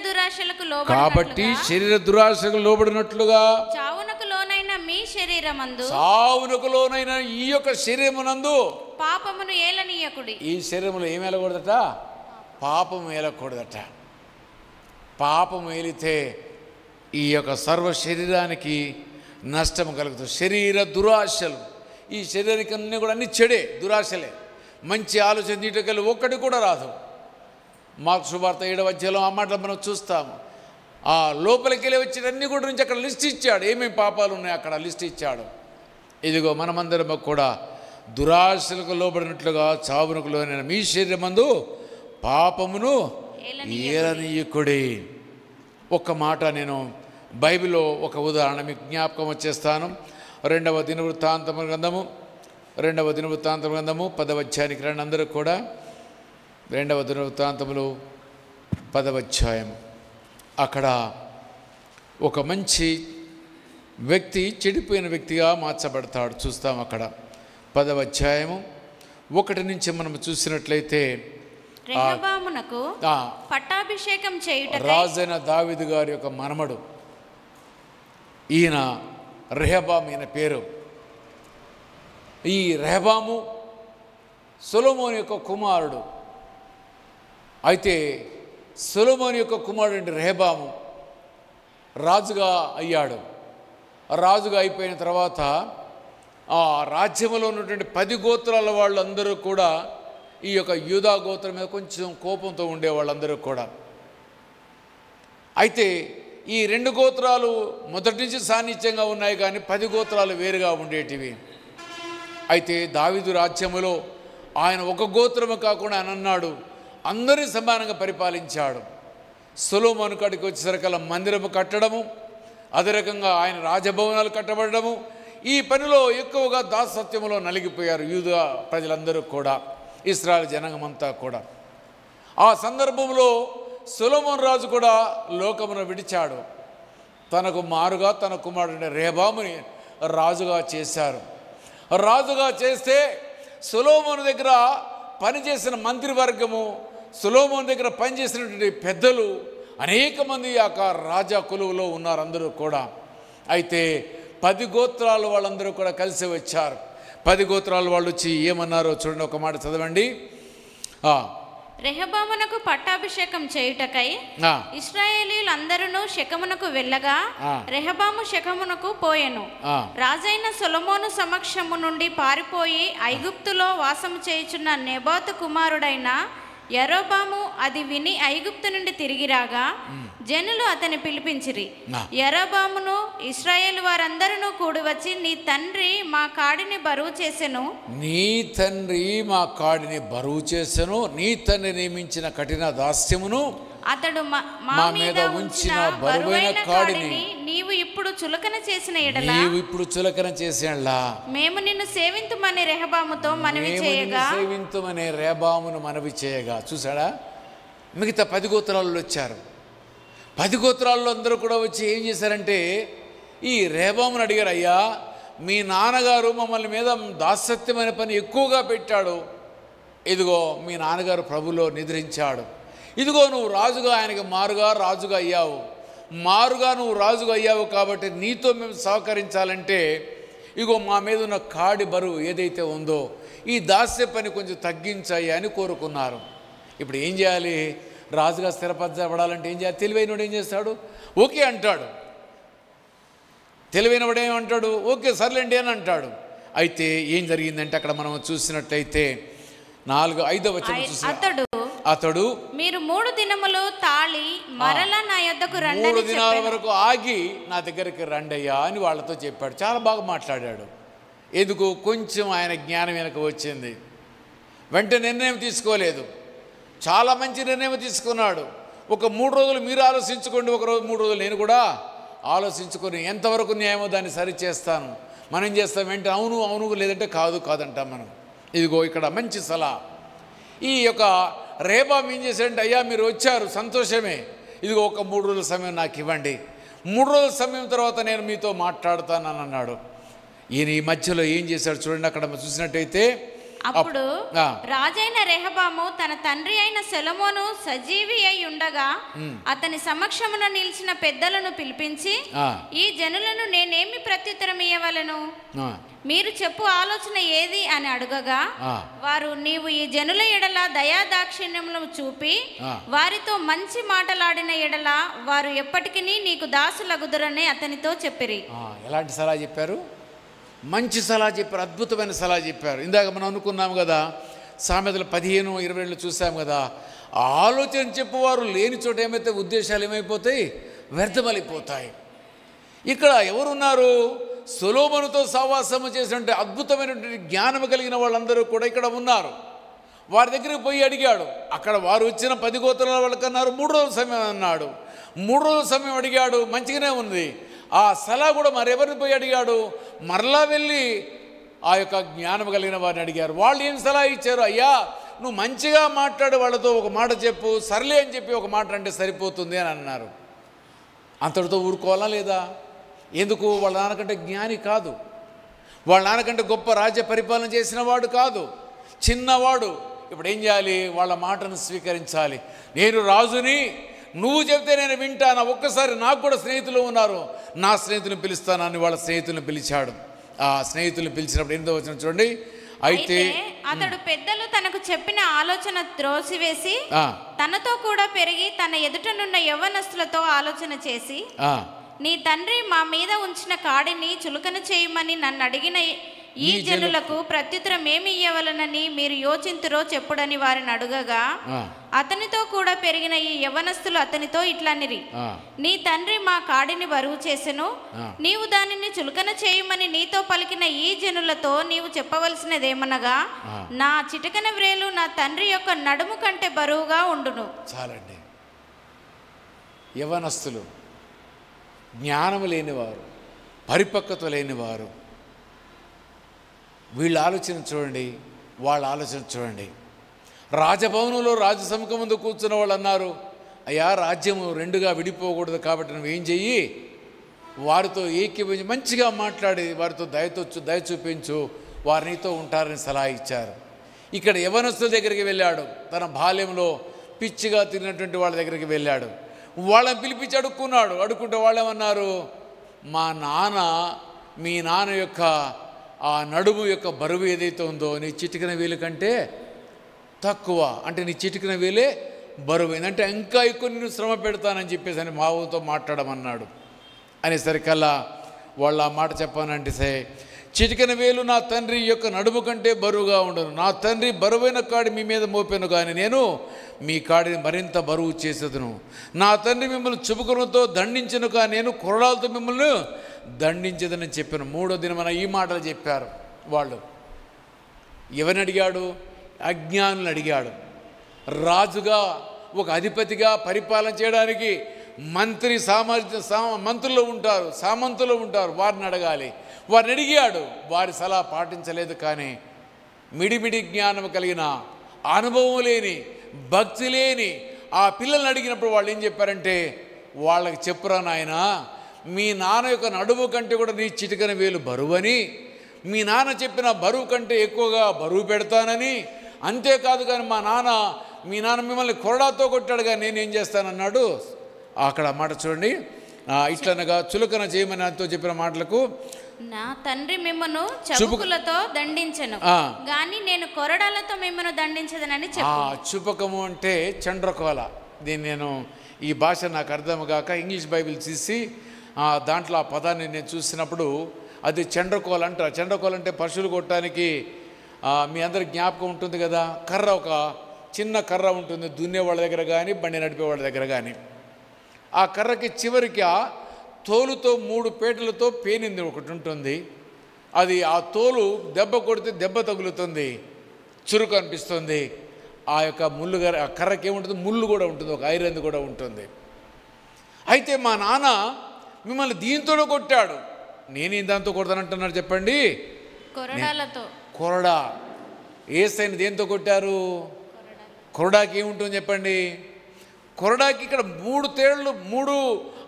దురాశలకు లోబడినట్లుగా చావునకు లోనైన మీ శరీరమందు, చావునకు లోనైన ఈ యొక్క శరీరమునందు పాపమును ఏలనీయకుడి. ఈ శరీరములో ఏం ఏలకూడదట? పాపము ఏలకూడదట. పాపము ఏలితే ఈ యొక్క సర్వ శరీరానికి నష్టం కలుగుతుంది. శరీర దురాశలు, ఈ శరీరానికి అన్నీ కూడా అన్ని చెడే దురాశలే. మంచి ఆలోచన దీటకెళ్ళి ఒక్కటి కూడా రాదు. మార్కు సువార్త 7వ అధ్యాయంలో ఆ మాటలు మనం చూస్తాము. ఆ లోపలికి వెళ్ళి వచ్చేటన్ని కూడా నుంచి అక్కడ లిస్ట్ ఇచ్చాడు, ఏమేమి పాపాలు ఉన్నాయో అక్కడ లిస్ట్ ఇచ్చాడు. ఇదిగో మనమందరం కూడా దురాశలకు లోబడినట్లుగా చావునకు లోనైన మీ శరీరమందు పాపమును ఏలనీయకుడి. ఒక్క మాట నేను బైబిల్లో ఒక ఉదాహరణ మీకు జ్ఞాపకం వచ్చేస్తాను. 2వ దినవృత్తాంతముల గ్రంథము 10వ అధ్యాయానికి రండి అందరూ కూడా. 2వ దినవృత్తాంతములు 10వ అధ్యాయం. అక్కడ ఒక మంచి వ్యక్తి చెడిపోయిన వ్యక్తిగా మార్చబడతాడు. చూస్తాం అక్కడ 10వ అధ్యాయము 1 నుంచి మనం చూసినట్లయితే రెహబామునకు పట్టాభిషేకం చేయుటకై రాజైన దావీదు గారి యొక్క మనమడు ఈయన రెహబాము, ఈయన పేరు. ఈ రెహబాము సొలొమోను యొక్క కుమారుడు. అయితే సొలొమోను యొక్క కుమారుడు రెహబాము రాజుగా అయ్యాడు. రాజుగా అయిపోయిన తర్వాత ఆ రాజ్యంలో ఉన్నటువంటి 10 గోత్రాల వాళ్ళందరూ కూడా ఈ యొక్క యూదా గోత్రం మీద కొంచెం కోపంతో ఉండే వాళ్ళందరూ కూడా. అయితే ఈ 2 గోత్రాలు మొదటి నుంచి సాన్నిధ్యంగా ఉన్నాయి, కానీ 10 గోత్రాలు వేరుగా ఉండేటివి. అయితే దావీదు రాజ్యములో ఆయన ఒక గోత్రము కాకుండా ఆయన అన్నాడు, అందరినీ సమానంగా పరిపాలించాడు. సొలొమోను కాడికి వచ్చేసరికల్లా మందిరము కట్టడము, అదే రకంగా ఆయన రాజభవనాలు కట్టబడము, ఈ పనిలో ఎక్కువగా దాసత్యములో నలిగిపోయారు యూదా ప్రజలందరూ కూడా, ఇశ్రాయేలు జనాంగమంతా కూడా. ఆ సందర్భంలో సొలొమోను రాజు కూడా లోకమును విడిచాడు. తనకు మారుగా తన కుమారుడైన రెహబాముని రాజుగా చేశారు. రాజుగా చేస్తే సొలొమోను దగ్గర పనిచేసిన మంత్రివర్గము, సొలొమోను దగ్గర పనిచేసినటువంటి పెద్దలు అనేక మంది ఆ రాజా కొలువులో ఉన్నారు అందరూ కూడా. అయితే 10 గోత్రాలు వాళ్ళందరూ కూడా కలిసి వచ్చారు. 10 గోత్రాలు వాళ్ళు వచ్చి ఏమన్నారో చూడండి, ఒక మాట చదవండి. రెహబామునకు పట్టాభిషేకం చేయుటకై ఇశ్రాయేలీయులందరూ షెకెమునకు వెళ్ళగా రెహబాము షెకెమునకు పోయెను. రాజైన సొలొమోను సమక్షము నుండి పారిపోయి ఐగుప్తులో వాసము చేయుచున్న నెబాతు కుమారుడైన యరొబాము అది విని ఐగుప్తు నుండి తిరిగి రాగా జనులు అతని పిలిపించిరి. యరొబామును ఇశ్రాయేలు వారందరూ కూడి వచ్చి, నీ తండ్రి మా కాడిని బరువు చేసెను, నీ తండ్రి నియమించిన కఠిన దాస్యమును అతడు మా మీద ఉంచిన బరువైన కాడిని నీవు ఇప్పుడు చులకన చేసిన ఎడల మేము నిన్ను సేవింతుమని రెహబాముతో మనవి చేయగా చూసాడా, మిగతా 10 గోత్రాలు వచ్చారు. 10 గోత్రాల్లో అందరూ కూడా వచ్చి ఏం చేశారంటే ఈ రెహబామును అడిగారు, అయ్యా మీ నాన్నగారు మమ్మల్ని మీద దాసత్యమైన పని ఎక్కువగా పెట్టాడు, ఇదిగో మీ నాన్నగారు ప్రభులో నిద్రించాడు, ఇదిగో నువ్వు రాజుగా ఆయనకి మారుగా రాజుగా అయ్యావు కాబట్టి నీతో మేము సహకరించాలంటే ఇగో మా మీద ఉన్న కాడి బరువు ఏదైతే ఉందో ఈ దాస్య పని కొంచెం తగ్గించాయి అని కోరుకున్నారు. ఇప్పుడు ఏం చేయాలి? రాజుగా స్థిరపరచబడాలంటే ఏం చేయాలి? తెలివైనవాడు ఏం చేస్తాడు? ఓకే అంటాడు. తెలివైనవాడు ఏమంటాడు? ఓకే సర్లేండి అని అంటాడు. అయితే ఏం జరిగిందంటే అక్కడ మనం చూసినట్లయితే 4-5వ వచనం చూసి అతడు మీరు 3 దినములు తాళి మరలా నా యొద్దకు రండి, 3 దినాల వరకు ఆగి నా దగ్గరికి రండయ్యా అని వాళ్ళతో చెప్పాడు. చాలా బాగా మాట్లాడాడు. ఎందుకు? కొంచెం ఆయన జ్ఞానం వెనక వచ్చింది. వెంటనే నిర్ణయం తీసుకోలేదు, చాలా మంచి నిర్ణయం తీసుకున్నాడు. ఒక 3 రోజులు మీరు ఆలోచించుకోండి, 3 రోజులు నేను కూడా ఆలోచించుకొని ఎంతవరకు న్యాయమో దాన్ని సరిచేస్తాను. మనం చేస్తాం వెంటనే అవును లేదంటే కాదంటాం మనం. ఇదిగో ఇక్కడ మంచి సలహా. ఈ యొక్క రెహబాము ఏం చేశాడంటే, అయ్యా మీరు వచ్చారు సంతోషమే, ఇదిగో ఒక 3 రోజుల సమయం నాకు ఇవ్వండి, 3 రోజుల సమయం తర్వాత నేను మీతో మాట్లాడుతానని అన్నాడు. ఈయన ఈ మధ్యలో ఏం చేశాడు చూడండి, అక్కడ చూసినట్టయితే అప్పుడు రాజైన రెహబాము తన తండ్రి అయిన సొలొమోను సజీవి అయి ఉండగా అతని సమక్షమున నిలిచిన పెద్దలను పిలిపించి, ఈ జనులను నేనేమి ప్రత్యుత్తరం ఇయ్యవలెను, మీరు చెప్పు ఆలోచన ఏది అని అడగగా వారు, నీవు ఈ జనుల ఎడల దయాదాక్షిణ్యములను చూపి వారితో మంచి మాటలాడిన ఎడల వారు ఎప్పటికీ నీకు దాసులగుదురని అతనితో చెప్పిరి. ఎలాంటి సలహా చెప్పారు? మంచి సలహా చెప్పారు, అద్భుతమైన సలహా చెప్పారు. ఇందాక మనం అనుకున్నాం కదా, సామెతలు 15-20 చూసాం కదా, ఆలోచన చెప్పువారు లేని చోట ఏమైతే ఉద్దేశాలు ఏమైపోతాయి? వ్యర్థమైపోతాయి. ఇక్కడ ఎవరున్నారు? సొలొమోనుతో సహవాసము చేసినటువంటి అద్భుతమైనటువంటి జ్ఞానం కలిగిన వాళ్ళందరూ కూడా ఇక్కడ ఉన్నారు. వారి దగ్గరికి పోయి అడిగాడు. అక్కడ వారు వచ్చిన 10 గోత్రాల వాళ్ళకన్నారు 3 రోజుల సమయం అన్నాడు. 3 రోజుల సమయం అడిగాడు, మంచిగానే ఉంది. ఆ సలహా కూడా మరెవరిని పోయి అడిగాడు? మరలా వెళ్ళి ఆ యొక్క జ్ఞానం కలిగిన వారిని అడిగారు. వాళ్ళు ఏం సలహా ఇచ్చారు? అయ్యా నువ్వు మంచిగా మాట్లాడు, వాళ్ళతో ఒక మాట చెప్పు, సర్లే అని చెప్పి ఒక మాట అంటే సరిపోతుంది అని అన్నారు. అంతటితో ఊరుకోవాలా లేదా? ఎందుకు? వాళ్ళ నాన్నకంటే జ్ఞాని కాదు, వాళ్ళ నాన్నకంటే గొప్ప రాజ్య పరిపాలన చేసిన వాడు కాదు, చిన్నవాడు. ఇప్పుడు ఏం చేయాలి? వాళ్ళ మాటను స్వీకరించాలి. నేను రాజుని, నువ్వు చెప్తే నేను వింటాను, ఒక్కసారి నాకు కూడా స్నేహితులు ఉన్నారు, నా స్నేహితులను పిలుస్తానని వాళ్ళ స్నేహితులను పిలిచాడు. ఆ స్నేహితులను పిలిచినప్పుడు 8వ వచనం చూడండి. అయితే అతడు పెద్దలు తనకు చెప్పిన ఆలోచన త్రోసివేసి తనతో కూడా పెరిగి తన ఎదుటనున్న యవ్వనస్తులతో ఆలోచన చేసి, నీ తండ్రి మా మీద ఉంచిన కాడిని చులకన చేయమని నన్ను అడిగిన ఈ జనులకు ప్రత్యుత్తరం ఏమి ఇయ్యవలనని మీరు యోచింతురో చెప్పుడని వారిని అడుగగా, అతనితో కూడా పెరిగిన ఈ యవనస్తులు అతనితో ఇట్లనిరి, నీ తండ్రి మా కాడిని బరువు చేసెను, నీవు దానిని చులకన చేయమని నీతో పలికిన ఈ జనులతో నీవు చెప్పవలసినదేమనగా, నా చిటికెన వ్రేలు నా తండ్రి యొక్క నడుము కంటే బరువుగా ఉండును. చాలండి. యవనస్తులు, జ్ఞానము లేనివారు, పరిపక్వత లేనివారు, వీళ్ళ ఆలోచన చూడండి, వాళ్ళ ఆలోచన చూడండి. రాజభవనంలో రాజసముఖం ముందు కూర్చున్న వాళ్ళు అన్నారు, అయ్యా రాజ్యము రెండుగా విడిపోకూడదు కాబట్టి నువ్వేం చెయ్యి, వారితో ఏకీభవించి మంచిగా మాట్లాడి వారితో దయ చూపించు, వారు నీతో ఉంటారని సలహా ఇచ్చారు. ఇక్కడ యవనస్తుల దగ్గరికి వెళ్ళాడు, తన బాల్యంలో పిచ్చిగా తిరిగినటువంటి వాళ్ళ దగ్గరికి వెళ్ళాడు. వాళ్ళని పిలిపించి అడుక్కుంటే వాళ్ళేమన్నారు, మా నాన్న మీ నాన్న యొక్క ఆ నడుము యొక్క బరువు ఏదైతే ఉందో నీ చిటికిన వేలు కంటే తక్కువ, అంటే నీ చిటికిన వేలే బరువైంది, అంటే ఇంకా ఎక్కువ నేను శ్రమ పెడతానని చెప్పేసి అని మావుతో మాట్లాడమన్నాడు. అనేసరికల్లా వాళ్ళు ఆ మాట చెప్పానంటే, చిటికిన వేలు నా తండ్రి యొక్క నడుము కంటే బరువుగా ఉండను, నా తండ్రి బరువైన కాడి మీ మీద మోపాను కానీ నేను మీ కాడిని మరింత బరువు చేసేదను, నా తండ్రి మిమ్మల్ని చుబుకులతో దండించను కానీ నేను కొరడాలతో మిమ్మల్ని దండించదని చెప్పాను. 3వ దినమున ఈ మాటలు చెప్పారు వాళ్ళు. ఎవరిని అడిగాడు? అజ్ఞానులను అడిగాడు. రాజుగా ఒక అధిపతిగా పరిపాలన చేయడానికి మంత్రులు ఉంటారు, సామంతులు ఉంటారు, వారిని అడగాలి. వారిని అడిగాడు, వారి సలహా పాటించలేదు. కానీ మిడిమిడి జ్ఞానం కలిగిన, అనుభవం లేని, భక్తి లేని ఆ పిల్లల్ని అడిగినప్పుడు వాళ్ళు ఏం చెప్పారంటే, వాళ్ళకి చెప్పురా నాయన, మీ నాన్న యొక్క నడుము కంటే కూడా నీ చిటికన వేలు బరువని, మీ నాన్న చెప్పిన బరువు కంటే ఎక్కువగా బరువు పెడతానని, అంతేకాదు కానీ మీ నాన్న మిమ్మల్ని కొరడాతో కొట్టాడు కానీ నేనేం చేస్తానన్నాడు. అక్కడ మాట చూడండి, ఇట్లనగా చులకన చేయమని అంతో చెప్పిన మాటలకు, నా తండ్రి మిమ్మను చబుకులతో దండించెను గాని నేను కొరడాలతో మిమ్మను దండించదనని చెప్పు. చుపకము అంటే చండ్రకోల. దీన్ని నేను ఈ భాష నాకు అర్థం కాక ఇంగ్లీష్ బైబిల్ తీసి దాంట్లో ఆ పదాన్ని నేను చూసినప్పుడు అది చండ్రకోల అంటారు. చండ్రకోల అంటే పశువులు కొట్టడానికి మీ అందరికి జ్ఞాపకం ఉంటుంది కదా, కర్ర, ఒక చిన్న కర్ర ఉంటుంది దున్నే వాళ్ళ దగ్గర కానీ బండి నడిపే వాళ్ళ దగ్గర కానీ. ఆ కర్రకి చివరికి ఆ తోలుతో 3 పేటలతో పేనింది ఒకటి ఉంటుంది. అది ఆ తోలు దెబ్బ కొడితే దెబ్బ తగులుతుంది, చురుకు అనిపిస్తుంది. ఆ యొక్క ముళ్ళు ఆ కర్రకి ఏముంటుంది, ముళ్ళు కూడా ఉంటుంది, ఒక ఐరన్ కూడా ఉంటుంది. అయితే మా నాన్న మిమ్మల్ని దీంతో కొట్టాడు, నేనేం దాంతో కొడతానంటున్నాడు చెప్పండి? కొరడా. ఏసైని దేంతో కొట్టారు? కొరడాకి ఏముంటుంది చెప్పండి? కొరడాకి ఇక్కడ 3 తేళ్ళు, 3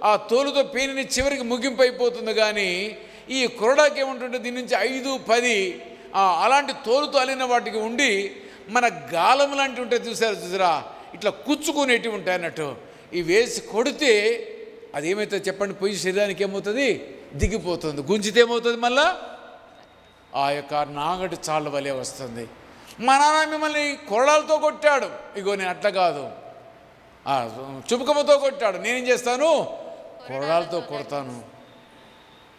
ఆ తోలుతో పేనిని చివరికి ముగింపు అయిపోతుంది. కానీ ఈ కొరడాకి ఏముంటుంటే దీని నుంచి 5, 10 అలాంటి తోలుతో అలిన వాటికి ఉండి, మన గాలం లాంటివి ఉంటాయి చూసారా, ఇట్లా కుచ్చుకునేటివి ఉంటాయి అన్నట్టు. ఇవి వేసి కొడితే అది ఏమవుతుంది చెప్పండి? పోయి శరీరానికి ఏమవుతుంది? దిగిపోతుంది. గుంజితే ఏమవుతుంది? మళ్ళా ఆ యొక్క నాగటి చాళ్ళ వలె వస్తుంది. మా నాన్న మిమ్మల్ని కొరడాలతో కొట్టాడు, ఇగో నేను అట్లా కాదు, చుబుకముతో కొట్టాడు, నేనేం చేస్తాను? కొరడాలతో కొడతాను.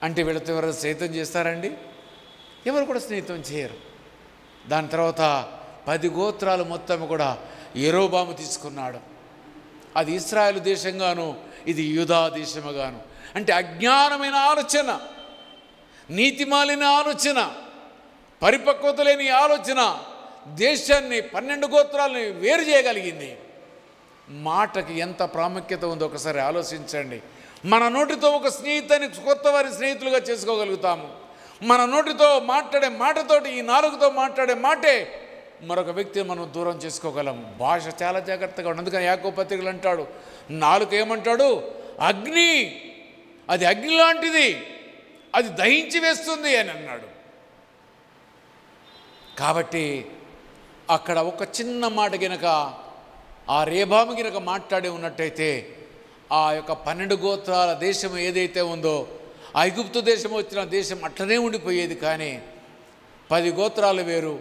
అంటే వీళ్ళతో ఎవరు స్నేహితం చేస్తారండి? ఎవరు కూడా స్నేహితం చేయరు. దాని తర్వాత 10 గోత్రాలు మొత్తం కూడా యెరోబాము తీసుకున్నాడు. అది ఇశ్రాయేలు దేశంగాను, ఇది యూదా దేశముగాను. అంటే అజ్ఞానమైన ఆలోచన, నీతిమాలిన ఆలోచన, పరిపక్వత లేని ఆలోచన దేశాన్ని 12 గోత్రాలని వేరు చేయగలిగింది. మాటకి ఎంత ప్రాముఖ్యత ఉందో ఒకసారి ఆలోచించండి. మన నోటితో ఒక స్నేహితుని కొత్త వారి స్నేహితులుగా చేసుకోగలుగుతాము. మన నోటితో మాట్లాడే మాటతోటి, ఈ నాలుగుతో మాట్లాడే మాటే మరొక వ్యక్తిని మనం దూరం చేసుకోగలము. భాష చాలా జాగ్రత్తగా ఉంది. అందుకని యాకోబు పత్రికలు అంటాడు, నాలుక ఏమంటాడు? అగ్ని, అది అగ్ని లాంటిది, అది దహించి వేస్తుంది అని అన్నాడు. కాబట్టి అక్కడ ఒక చిన్న మాట గినక ఆ రేబాము గినక మాట్లాడి ఉన్నట్టయితే ఆ యొక్క 12 గోత్రాల దేశం ఏదైతే ఉందో, ఐగుప్తు దేశం వచ్చిన దేశం అట్లనే ఉండిపోయేది. కానీ 10 గోత్రాలు వేరు,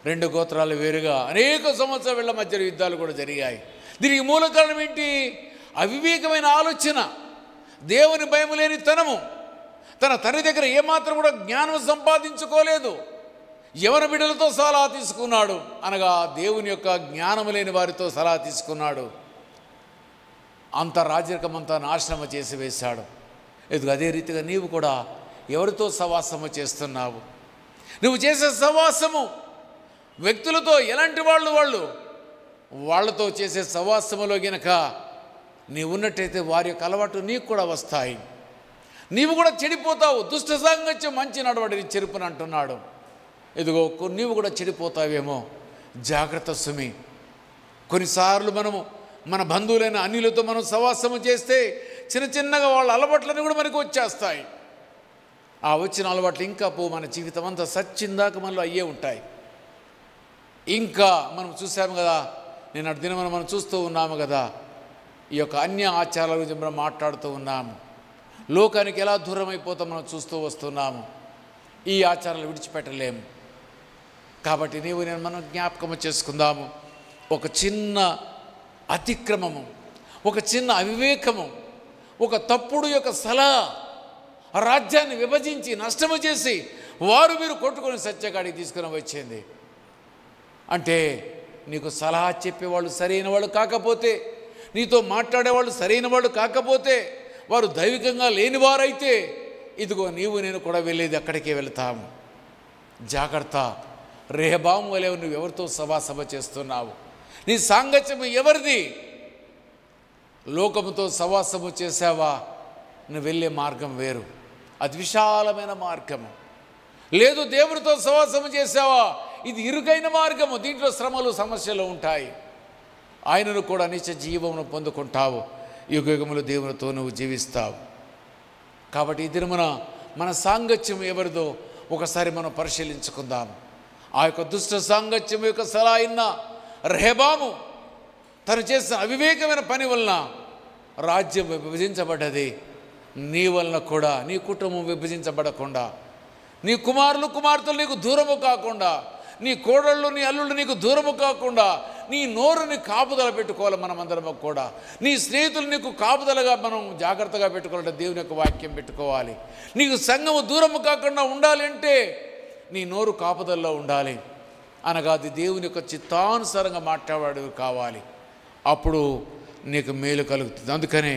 2 గోత్రాలు వేరుగా అనేక సంవత్సరాల వీళ్ళ మధ్య యుద్ధాలు కూడా జరిగాయి. దీనికి మూల కారణం ఏంటి? అవివేకమైన ఆలోచన, దేవుని భయం లేని తనము, తన తండ్రి దగ్గర ఏమాత్రం కూడా జ్ఞానం సంపాదించుకోలేదు. యవన బిడ్డలతో సలహా తీసుకున్నాడు, అనగా దేవుని యొక్క జ్ఞానము లేని వారితో సలహా తీసుకున్నాడు. అంత రాజరికం అంతా నాశనము చేసి వేశాడు. ఎదుగు అదే రీతిగా నీవు కూడా ఎవరితో సవాసము చేస్తున్నావు? నువ్వు చేసే సవాసము వ్యక్తులతో ఎలాంటి వాళ్ళు వాళ్ళతో చేసే సవాసములో గనక నీవు ఉన్నట్టయితే వారి యొక్క అలవాటు నీకు కూడా వస్తాయి. నీవు కూడా చెడిపోతావు. దుష్ట సాంగత్యం మంచి నడవడిని చెరుపుని అంటున్నాడు. ఇదిగో నీవు కూడా చెడిపోతావేమో, జాగ్రత్త సుమి. కొన్నిసార్లు మన బంధువులైన అన్యులతో మనం సవాసము చేస్తే చిన్నగా వాళ్ళ అలవాట్లన్నీ కూడా మనకు వచ్చేస్తాయి. ఆ వచ్చిన అలవాట్లు ఇంకా మన జీవితం అంతా సచ్చిందాక మనలో అయ్యే ఉంటాయి. ఇంకా మనం చూసాము కదా, నేను దినమని మనం చూస్తూ ఉన్నాము కదా, ఈ యొక్క అన్య ఆచారాల గురించి మనం మాట్లాడుతూ ఉన్నాము. లోకానికి ఎలా దూరం అయిపోతాం మనం చూస్తూ వస్తున్నాము. ఈ ఆచారాలు విడిచిపెట్టలేము. కాబట్టి నేను మనం జ్ఞాపకము చేసుకుందాము. ఒక చిన్న అతిక్రమము, ఒక చిన్న అవివేకము, ఒక తప్పుడు యొక్క సలహా రాజ్యాన్ని విభజించి నష్టము చేసి మీరు కొట్టుకొని సత్యకాడికి తీసుకుని వచ్చింది. అంటే నీకు సలహా చెప్పేవాళ్ళు సరైన వాళ్ళు కాకపోతే, నీతో మాట్లాడేవాళ్ళు సరైన వాళ్ళు కాకపోతే, వారు దైవికంగా లేనివారైతే, ఇదిగో నేను కూడా వెళ్ళేది అక్కడికే వెళ్తాము. జాగ్రత్త. రెహబాము వలె నువ్వు ఎవరితో సభ చేస్తున్నావు? నీ సాంగత్యము ఎవరిది? లోకముతో సవాసము చేసావా? నువ్వు వెళ్ళే మార్గం వేరు, అది విశాలమైన మార్గము. లేదు దేవుడితో సవాసము చేసావా? ఇది ఇరుకైన మార్గము. దీంట్లో శ్రమలు సమస్యలు ఉంటాయి. ఆయనను కూడా నిత్య జీవమును పొందుకుంటావు. యుగయుగములు దేవునితో నువ్వు జీవిస్తావు. కాబట్టి ఈ దినమున మన సాంగత్యం ఎవరిదో ఒకసారి మనం పరిశీలించుకుందాం. ఆ యొక్క దుష్ట సాంగత్యం యొక్క సలహా అయిన రెహబాము తను చేసిన అవివేకమైన పని వలన రాజ్యం విభజించబడ్డది. నీ వలన కూడా నీ కుటుంబం విభజించబడకుండా, నీ కుమార్తెలు నీకు దూరము కాకుండా, నీ కోడళ్ళు నీ అల్లుళ్ళు నీకు దూరము కాకుండా నీ నోరుని కాపుదల పెట్టుకోవాలి. మనమందరము కూడా నీ స్నేహితులు నీకు కాపుదలగా మనం జాగ్రత్తగా పెట్టుకోవాలంటే దేవుని యొక్క వాక్యం పెట్టుకోవాలి. నీకు సంఘము దూరము కాకుండా ఉండాలి అంటే నీ నోరు కాపుదలలో ఉండాలి. అనగా అది దేవుని యొక్క చిత్తానుసారంగా మాట్లాడేవి కావాలి. అప్పుడు నీకు మేలు కలుగుతుంది. అందుకనే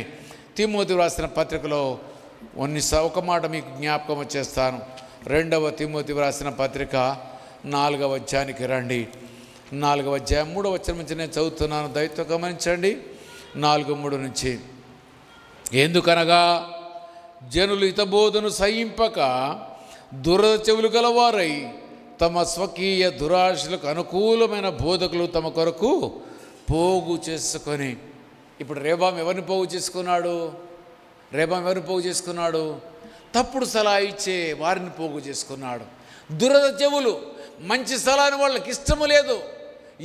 తిమోతి వ్రాసిన పత్రికలో ఒక మాట మీకు జ్ఞాపకం చేస్తాను. 2వ తిమోతి వ్రాసిన పత్రిక 4వ అధ్యాయానికి రండి. 4వ అధ్యాయం 3వ వచనం నుంచి నేను చదువుతున్నాను, దయతో గమనించండి. 4:3 నుంచి. ఎందుకనగా జనులు హితబోధను సహింపక దురద చెవులు గలవారై తమ స్వకీయ దురాశలకు అనుకూలమైన బోధకులు తమ కొరకు పోగు చేసుకొని. ఇప్పుడు రెహబాము ఎవరిని పోగు చేసుకున్నాడు? తప్పుడు సలహా ఇచ్చే వారిని పోగు చేసుకున్నాడు. దురద చెవులు, మంచి సలహాని వాళ్ళకి ఇష్టము లేదు.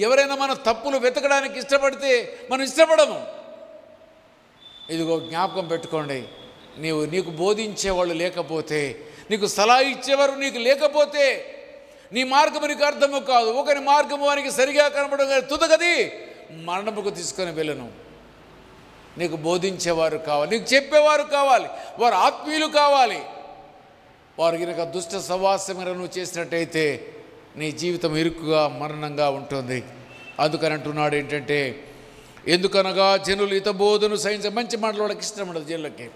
ఎవరైనా మన తప్పులు వెతకడానికి ఇష్టపడితే మనం ఇష్టపడము. ఇదిగో జ్ఞాపకం పెట్టుకోండి. నీకు బోధించేవాళ్ళు లేకపోతే, నీకు సలహా ఇచ్చేవారు నీకు లేకపోతే నీ మార్గము నీకు అర్థము కాదు. ఒకరి మార్గము వానికి సరిగా కనపడగా తుదగది మరణముకు తీసుకొని వెళ్ళను. నీకు బోధించేవారు కావాలి, నీకు చెప్పేవారు కావాలి, వారు ఆత్మీయులు కావాలి. వారు కనుక దుష్ట సవాసం నువ్వు చేసినట్టయితే నీ జీవితం ఇరుకుగా మరణంగా ఉంటుంది. అందుకని అంటున్నాడు ఏంటంటే, ఎందుకనగా జనులు హితబోధను సహించే మంచి మాటలు వాళ్ళకి ఇష్టం ఉండదు. జనులకి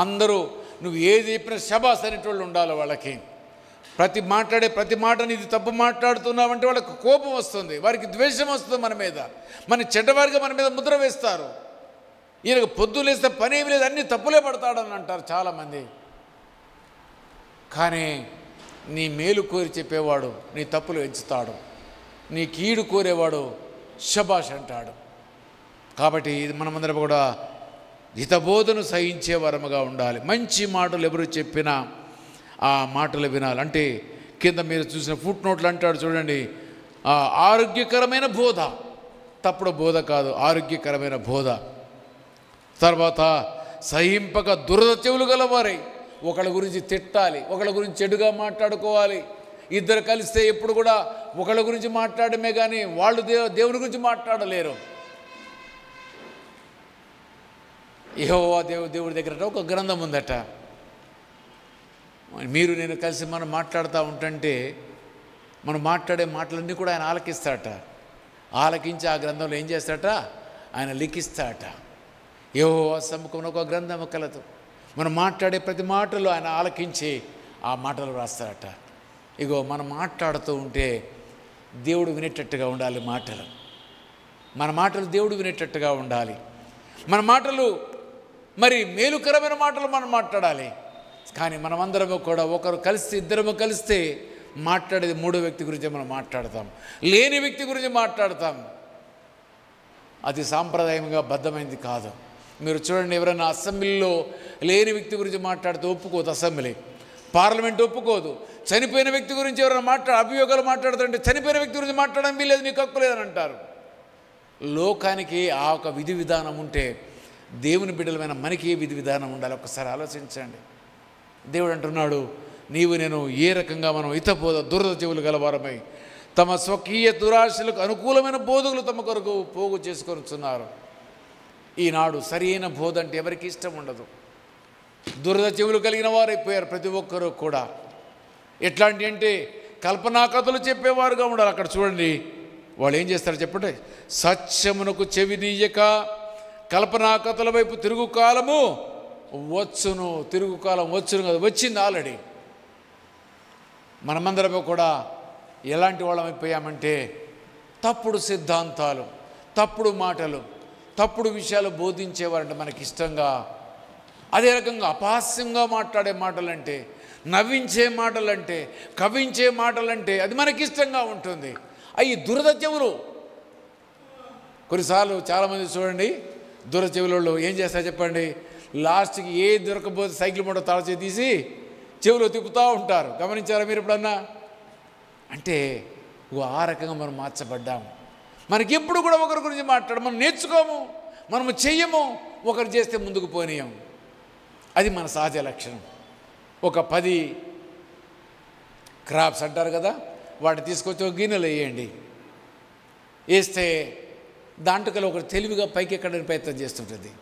అందరూ నువ్వు ఏది చెప్పినా శబాస్ అనేటోళ్ళు ఉండాలి. వాళ్ళకి ప్రతి మాటని ఇది తప్పు మాట్లాడుతున్నావంటే వాళ్ళకి కోపం వస్తుంది, వారికి ద్వేషం వస్తుంది మన మీద. మన చెడ్డవారిగా మన మీద ముద్ర వేస్తారు. ఈయనకు పొద్దులేస్తే పని ఏమి లేదు, అన్నీ తప్పులే పడతాడని అంటారు చాలామంది. కానీ నీ మేలు కోరి చెప్పేవాడు నీ తప్పులు ఎంచుతాడు, నీ కీడు కోరేవాడు శబాష్ అంటాడు. కాబట్టి ఇది మనమందరం కూడా హితబోధను సహించే వరముగా ఉండాలి. మంచి మాటలు ఎవరు చెప్పినా ఆ మాటలు వినాలి. అంటే కింద మీరు చూసిన ఫుట్ నోట్లు అంటాడు చూడండి, ఆరోగ్యకరమైన బోధ, తప్పుడు బోధ కాదు, ఆరోగ్యకరమైన బోధ. తర్వాత సహింపక దురద చెవులు గలవారై, ఒకళ్ళ గురించి తిట్టాలి, ఒకళ్ళ గురించి చెడుగా మాట్లాడుకోవాలి. ఇద్దరు కలిస్తే ఎప్పుడు కూడా ఒకళ్ళ గురించి మాట్లాడమే కానీ వాళ్ళు దేవుని గురించి మాట్లాడలేరు. యెహోవా దేవుడి దగ్గర ఒక గ్రంథం ఉందట. మీరు నేను కలిసి మనం మాట్లాడుతూ ఉంటుంటే మనం మాట్లాడే మాటలన్నీ కూడా ఆయన ఆలకిస్తాట. ఆలకించి ఆ గ్రంథంలో ఏం చేస్తాట? ఆయన లిఖిస్తాట. యెహోవా సముఖంలో ఒక గ్రంథము కలదు. మనం మాట్లాడే ప్రతి మాటలు ఆయన ఆలకించి ఆ మాటలు రాస్తారట. ఇగో మనం మాట్లాడుతూ ఉంటే దేవుడు వినేటట్టుగా ఉండాలి మాటలు. మన మాటలు దేవుడు వినేటట్టుగా ఉండాలి. మన మాటలు మరి మేలుకరమైన మాటలు మనం మాట్లాడాలి. కానీ మనమందరము కూడా ఒకరు కలిసి ఇద్దరము కలిస్తే మాట్లాడేది మూడో వ్యక్తి గురించి మనం మాట్లాడతాం, లేని వ్యక్తి గురించి మాట్లాడతాం. అది సాంప్రదాయంగా బద్ధమైంది కాదు. మీరు చూడండి, ఎవరైనా అసెంబ్లీలో లేని వ్యక్తి గురించి మాట్లాడితే ఒప్పుకోదు అసెంబ్లీ, పార్లమెంట్ ఒప్పుకోదు. చనిపోయిన వ్యక్తి గురించి ఎవరైనా అభియోగాలు మాట్లాడుతుంటే చనిపోయిన వ్యక్తి గురించి మాట్లాడడం వీలేదు, నీకు హక్కు లేదని అంటారు. లోకానికి ఆ ఒక విధి విధానం ఉంటే దేవుని బిడ్డలమైన మనకి ఏ విధి విధానం ఉండాలి? ఒక్కసారి ఆలోచించండి. దేవుడు అంటున్నాడు, నీవు నేను ఏ రకంగా మనం హితబోధ దురద చెవులు గలవారమై తమ స్వకీయ దురాశలకు అనుకూలమైన బోధకులు తమ కొరకు పోగు చేసుకొనిచున్నారు. ఈనాడు సరైన బోధ అంటే ఎవరికి ఇష్టం ఉండదు. దురద చెవులు కలిగిన వారైపోయారు ప్రతి ఒక్కరూ కూడా. ఎట్లాంటి అంటే కల్పనా కథలు చెప్పేవారుగా ఉండాలి. అక్కడ చూడండి, వాళ్ళు ఏం చేస్తారు చెప్పండి? సత్యమునకు చెవినీయక కల్పనా కథల వైపు తిరుగు కాలము వచ్చును. తిరుగు కాలం వచ్చును కదా, వచ్చింది ఆల్రెడీ. మనమందరము కూడా ఎలాంటి వాళ్ళం అయిపోయామంటే తప్పుడు సిద్ధాంతాలు, తప్పుడు మాటలు, తప్పుడు విషయాలు బోధించేవారంటే మనకి ఇష్టంగా, అదే రకంగా అపహాస్యంగా మాట్లాడే మాటలంటే, నవ్వించే మాటలంటే, కవించే మాటలంటే అది మనకి ఇష్టంగా ఉంటుంది. అవి దురద చెవులు. కొన్నిసార్లు చాలామంది చూడండి, దురద చెవులలో ఏం చేస్తారు చెప్పండి? లాస్ట్కి ఏ దొరకపోతే సైకిల్ మోటార్ తాళచే తీసి చెవులో తిప్పుతూ ఉంటారు. గమనించారా మీరు ఎప్పుడన్నా? అంటే ఆ రకంగా మనం మార్చబడ్డాము. మనకి ఎప్పుడు కూడా ఒకరి గురించి మనం నేర్చుకోము, మనము చెయ్యము, ఒకరు చేస్తే ముందుకు పోనీయం. అది మన సహజ లక్షణం. ఒక 10 క్రాప్స్ అంటారు కదా, వాటిని తీసుకొచ్చి ఒక గిన్నెలు వేయండి. వేస్తే దాంట్లో ఒకరు తెలివిగా పైకి ఎక్కడానికి ప్రయత్నం చేస్తుంటుంది.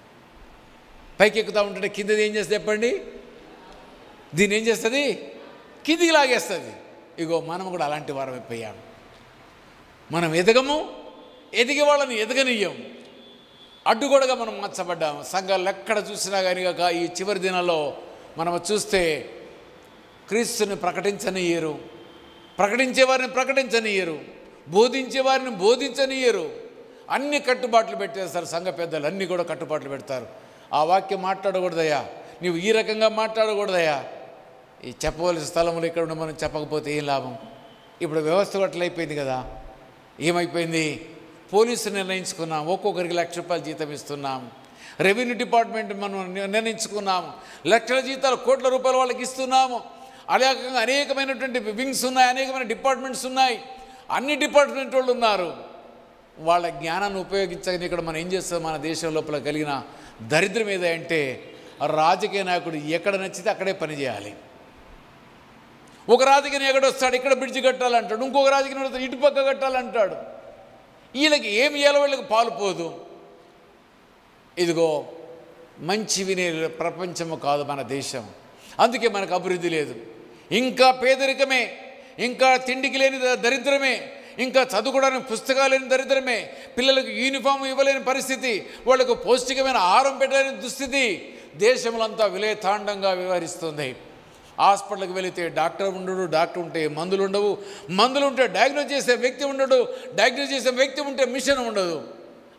పైకి ఎక్కుతూ ఉంటుంటే కిందది ఏం చేస్తుంది చెప్పండి? దీన్ని ఏం చేస్తుంది? కిందికి లాగేస్తుంది. ఇగో మనం కూడా అలాంటి వారం అయిపోయాం. మనం ఎదగము, ఎదిగే వాళ్ళని ఎదగనీయం, అడ్డుగోడగా మనం మచ్చబడ్డాము. సంఘాలు ఎక్కడ చూసినా కానీ ఈ చివరి దినాల్లో మనం చూస్తే క్రీస్తుని ప్రకటించనియ్యరు, ప్రకటించే వారిని ప్రకటించనియ్యరు, బోధించే వారిని బోధించనియ్యరు. అన్ని కట్టుబాట్లు పెట్టేస్తారు. సంఘ పెద్దలు అన్నీ కూడా కట్టుబాట్లు పెడతారు. ఆ వాక్యం మాట్లాడకూడదయ్యా, నీవు ఈ రకంగా మాట్లాడకూడదయ్యా. ఈ చెప్పవలసిన స్థలంలో ఇక్కడ ఉండి మనం చెప్పకపోతే ఏం లాభం? ఇప్పుడు వ్యవస్థ అట్లయిపోయింది కదా. ఏమైపోయింది? పోలీసులు నిర్ణయించుకున్నాం, ఒక్కొక్కరికి ₹1,00,000 జీతం ఇస్తున్నాం. రెవెన్యూ డిపార్ట్మెంట్ మనం నిర్ణయించుకున్నాము, లక్షల జీతాలు, కోట్ల రూపాయలు వాళ్ళకి ఇస్తున్నాము. అలాగే అనేకమైనటువంటి వింగ్స్ ఉన్నాయి, అనేకమైన డిపార్ట్మెంట్స్ ఉన్నాయి, అన్ని డిపార్ట్మెంట్ వాళ్ళు ఉన్నారు. వాళ్ళ జ్ఞానాన్ని ఉపయోగించని ఇక్కడ మనం ఏం చేస్తాం? మన దేశం లోపల కలిగిన దరిద్రం ఏదంటే రాజకీయ నాయకుడు ఎక్కడ నచ్చితే అక్కడే పని చేయాలి. ఒక రాజకీయ నాయకుడు వస్తాడు, ఇక్కడ బ్రిడ్జి కట్టాలంటాడు, ఇంకొక రాజకీయ నాయకుడు ఇటుపక్క కట్టాలంటాడు. వీళ్ళకి ఏమి ఇయ్యాలో వీళ్ళకి పాలుపోదు. ఇదిగో మంచి వినే ప్రపంచము కాదు మన దేశం. అందుకే మనకు అభివృద్ధి లేదు. ఇంకా పేదరికమే, ఇంకా తిండికి లేని దరిద్రమే, ఇంకా చదువుకోవడానికి పుస్తకాలు లేని దరిద్రమే, పిల్లలకు యూనిఫామ్ ఇవ్వలేని పరిస్థితి, వాళ్ళకు పౌష్టికమైన ఆహారం పెట్టలేని దుస్థితి దేశంలో విలయతాండంగా వ్యవహరిస్తుంది. హాస్పిటల్కి వెళితే డాక్టర్ ఉండడు, డాక్టర్ ఉంటే మందులు ఉండవు, మందులు ఉంటే డయాగ్నోస్ చేసే వ్యక్తి ఉండడు, డయాగ్నోస్ చేసే వ్యక్తి ఉంటే మిషన్ ఉండదు.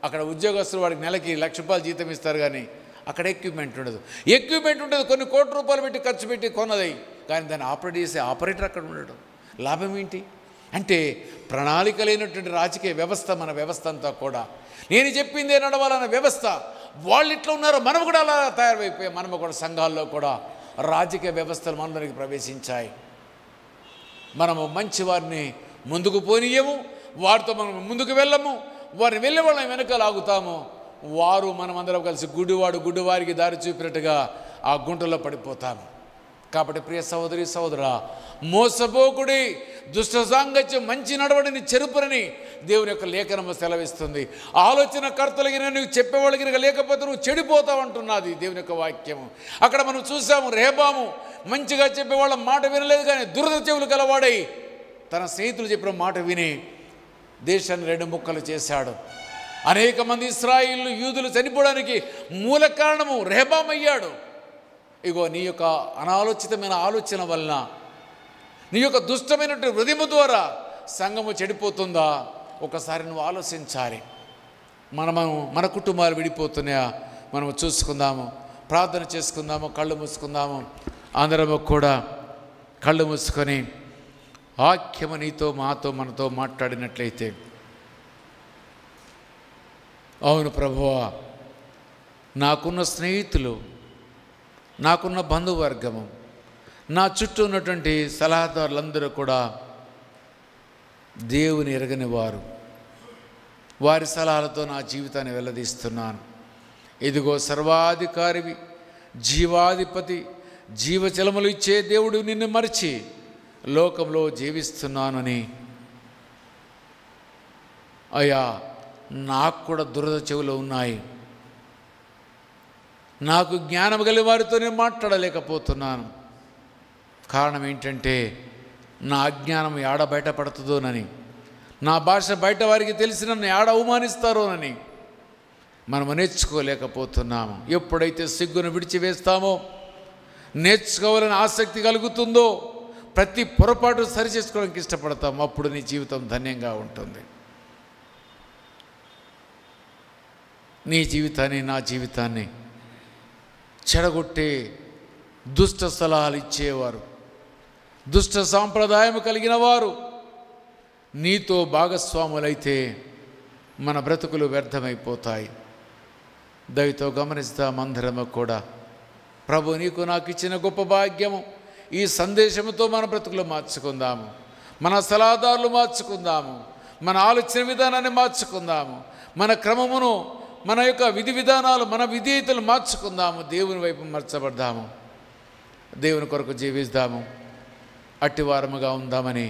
అక్కడ ఉద్యోగస్తులు వాడికి నెలకి ₹1,00,000 జీతం ఇస్తారు, కానీ అక్కడ ఎక్విప్మెంట్ ఉండదు. ఎక్విప్మెంట్ ఉంటుంది, కొన్ని కోట్ల రూపాయలు పెట్టి ఖర్చు పెట్టి కొన్నది, కానీ దాన్ని ఆపరేట్ చేసే ఆపరేటర్ అక్కడ ఉండడు. లాభం ఏంటి? అంటే ప్రణాళిక లేనటువంటి రాజకీయ వ్యవస్థ మన వ్యవస్థ అంతా కూడా. నేను చెప్పిందే నడవాలన్న వ్యవస్థ. వాళ్ళు ఇట్లా ఉన్నారో మనం కూడా అలా తయారైపోయాం. మనము కూడా సంఘాల్లో కూడా రాజకీయ వ్యవస్థలు మనలోనికి ప్రవేశించాయి. మనము మంచి వారిని ముందుకు పోనీయము, వారితో మనం ముందుకు వెళ్ళము, వారిని వెళ్ళే వాళ్ళని వెనక లాగుతాము. వారు మనమందరం కలిసి గుడ్డివాడు గుడ్డివారికి దారి చూపినట్టుగా ఆ గుంటలో పడిపోతాము. కాబట్టి ప్రియ సహోదరి సహోదరా, మోసపోకుడి, దుష్ట సాంగత్యం మంచి నడవడిని చెరుపునని దేవుని యొక్క లేఖనము సెలవిస్తుంది. ఆలోచన కర్తలగిన నువ్వు చెప్పేవాళ్ళకి లేకపోతే నువ్వు చెడిపోతావు అంటున్నది దేవుని యొక్క వాక్యము. అక్కడ మనం చూసాము, రెహబాము మంచిగా చెప్పేవాళ్ళ మాట వినలేదు, కానీ దురద చెవులు గలవాడై తన స్నేహితులు చెప్పిన మాట విని దేశాన్ని 2 ముక్కలు చేశాడు. అనేక మంది ఇశ్రాయేలు యూదులు చనిపోవడానికి మూల కారణము రెహబాము అయ్యాడు. ఇగో నీ యొక్క అనాలోచితమైన ఆలోచన వలన, నీ యొక్క దుష్టమైనటువంటి హృదయము ద్వారా సంఘము చెడిపోతుందా? ఒకసారి నువ్వు ఆలోచించాలి. మన కుటుంబాలు విడిపోతున్నాయా? మనము చూసుకుందాము, ప్రార్థన చేసుకుందాము, కళ్ళు మూసుకుందాము. అందరము కూడా కళ్ళు మూసుకొని వాక్యము నీతో మాతో మనతో మాట్లాడినట్లయితే, అవును ప్రభువా, నాకున్న స్నేహితులు, నాకున్న బంధువర్గము, నా చుట్టూ ఉన్నటువంటి సలహాదారులందరూ కూడా దేవుని ఎరగని వారు. వారి సలహాలతో నా జీవితాన్ని వెల్లదీస్తున్నాను. ఇదిగో సర్వాధికారివి, జీవాధిపతి, జీవజలములు ఇచ్చే దేవుడు నిన్ను మరిచి లోకంలో జీవిస్తున్నానని, అయ్యా నాకు కూడా దురద చెవులు ఉన్నాయి, నాకు జ్ఞానం కలిగిన వారితో నేను మాట్లాడలేకపోతున్నాను. కారణం ఏంటంటే నా అజ్ఞానం ఏడ బయటపడుతుందోనని, నా భాష బయట వారికి తెలిసి నన్ను ఏడ అవమానిస్తారోనని మనము నేర్చుకోలేకపోతున్నాము. ఎప్పుడైతే సిగ్గును విడిచివేస్తామో, నేర్చుకోవాలని ఆసక్తి కలుగుతుందో, ప్రతి పొరపాటు సరిచేసుకోవడానికి ఇష్టపడతాం. అప్పుడు నీ జీవితం ధన్యంగా ఉంటుంది. నీ జీవితాన్ని, నా జీవితాన్ని చెడగొట్టే దుష్ట సలహాలు ఇచ్చేవారు, దుష్ట సాంప్రదాయం కలిగిన వారు నీతో భాగస్వాములైతే మన బ్రతుకులు వ్యర్థమైపోతాయి. దయతో గమనిస్తాం అందరము కూడా. ప్రభు నీకు నాకు ఇచ్చిన గొప్ప భాగ్యము, ఈ సందేశంతో మన బ్రతుకులు మార్చుకుందాము, మన సలహాదారులు మార్చుకుందాము, మన ఆలోచన విధానాన్ని మార్చుకుందాము, మన క్రమమును, మన యొక్క విధి విధానాలు, మన విధేయతలు మార్చుకుందాము. దేవుని వైపు మర్చబడదాము, దేవుని కొరకు జీవిస్తాము, అట్టివారముగా ఉందామని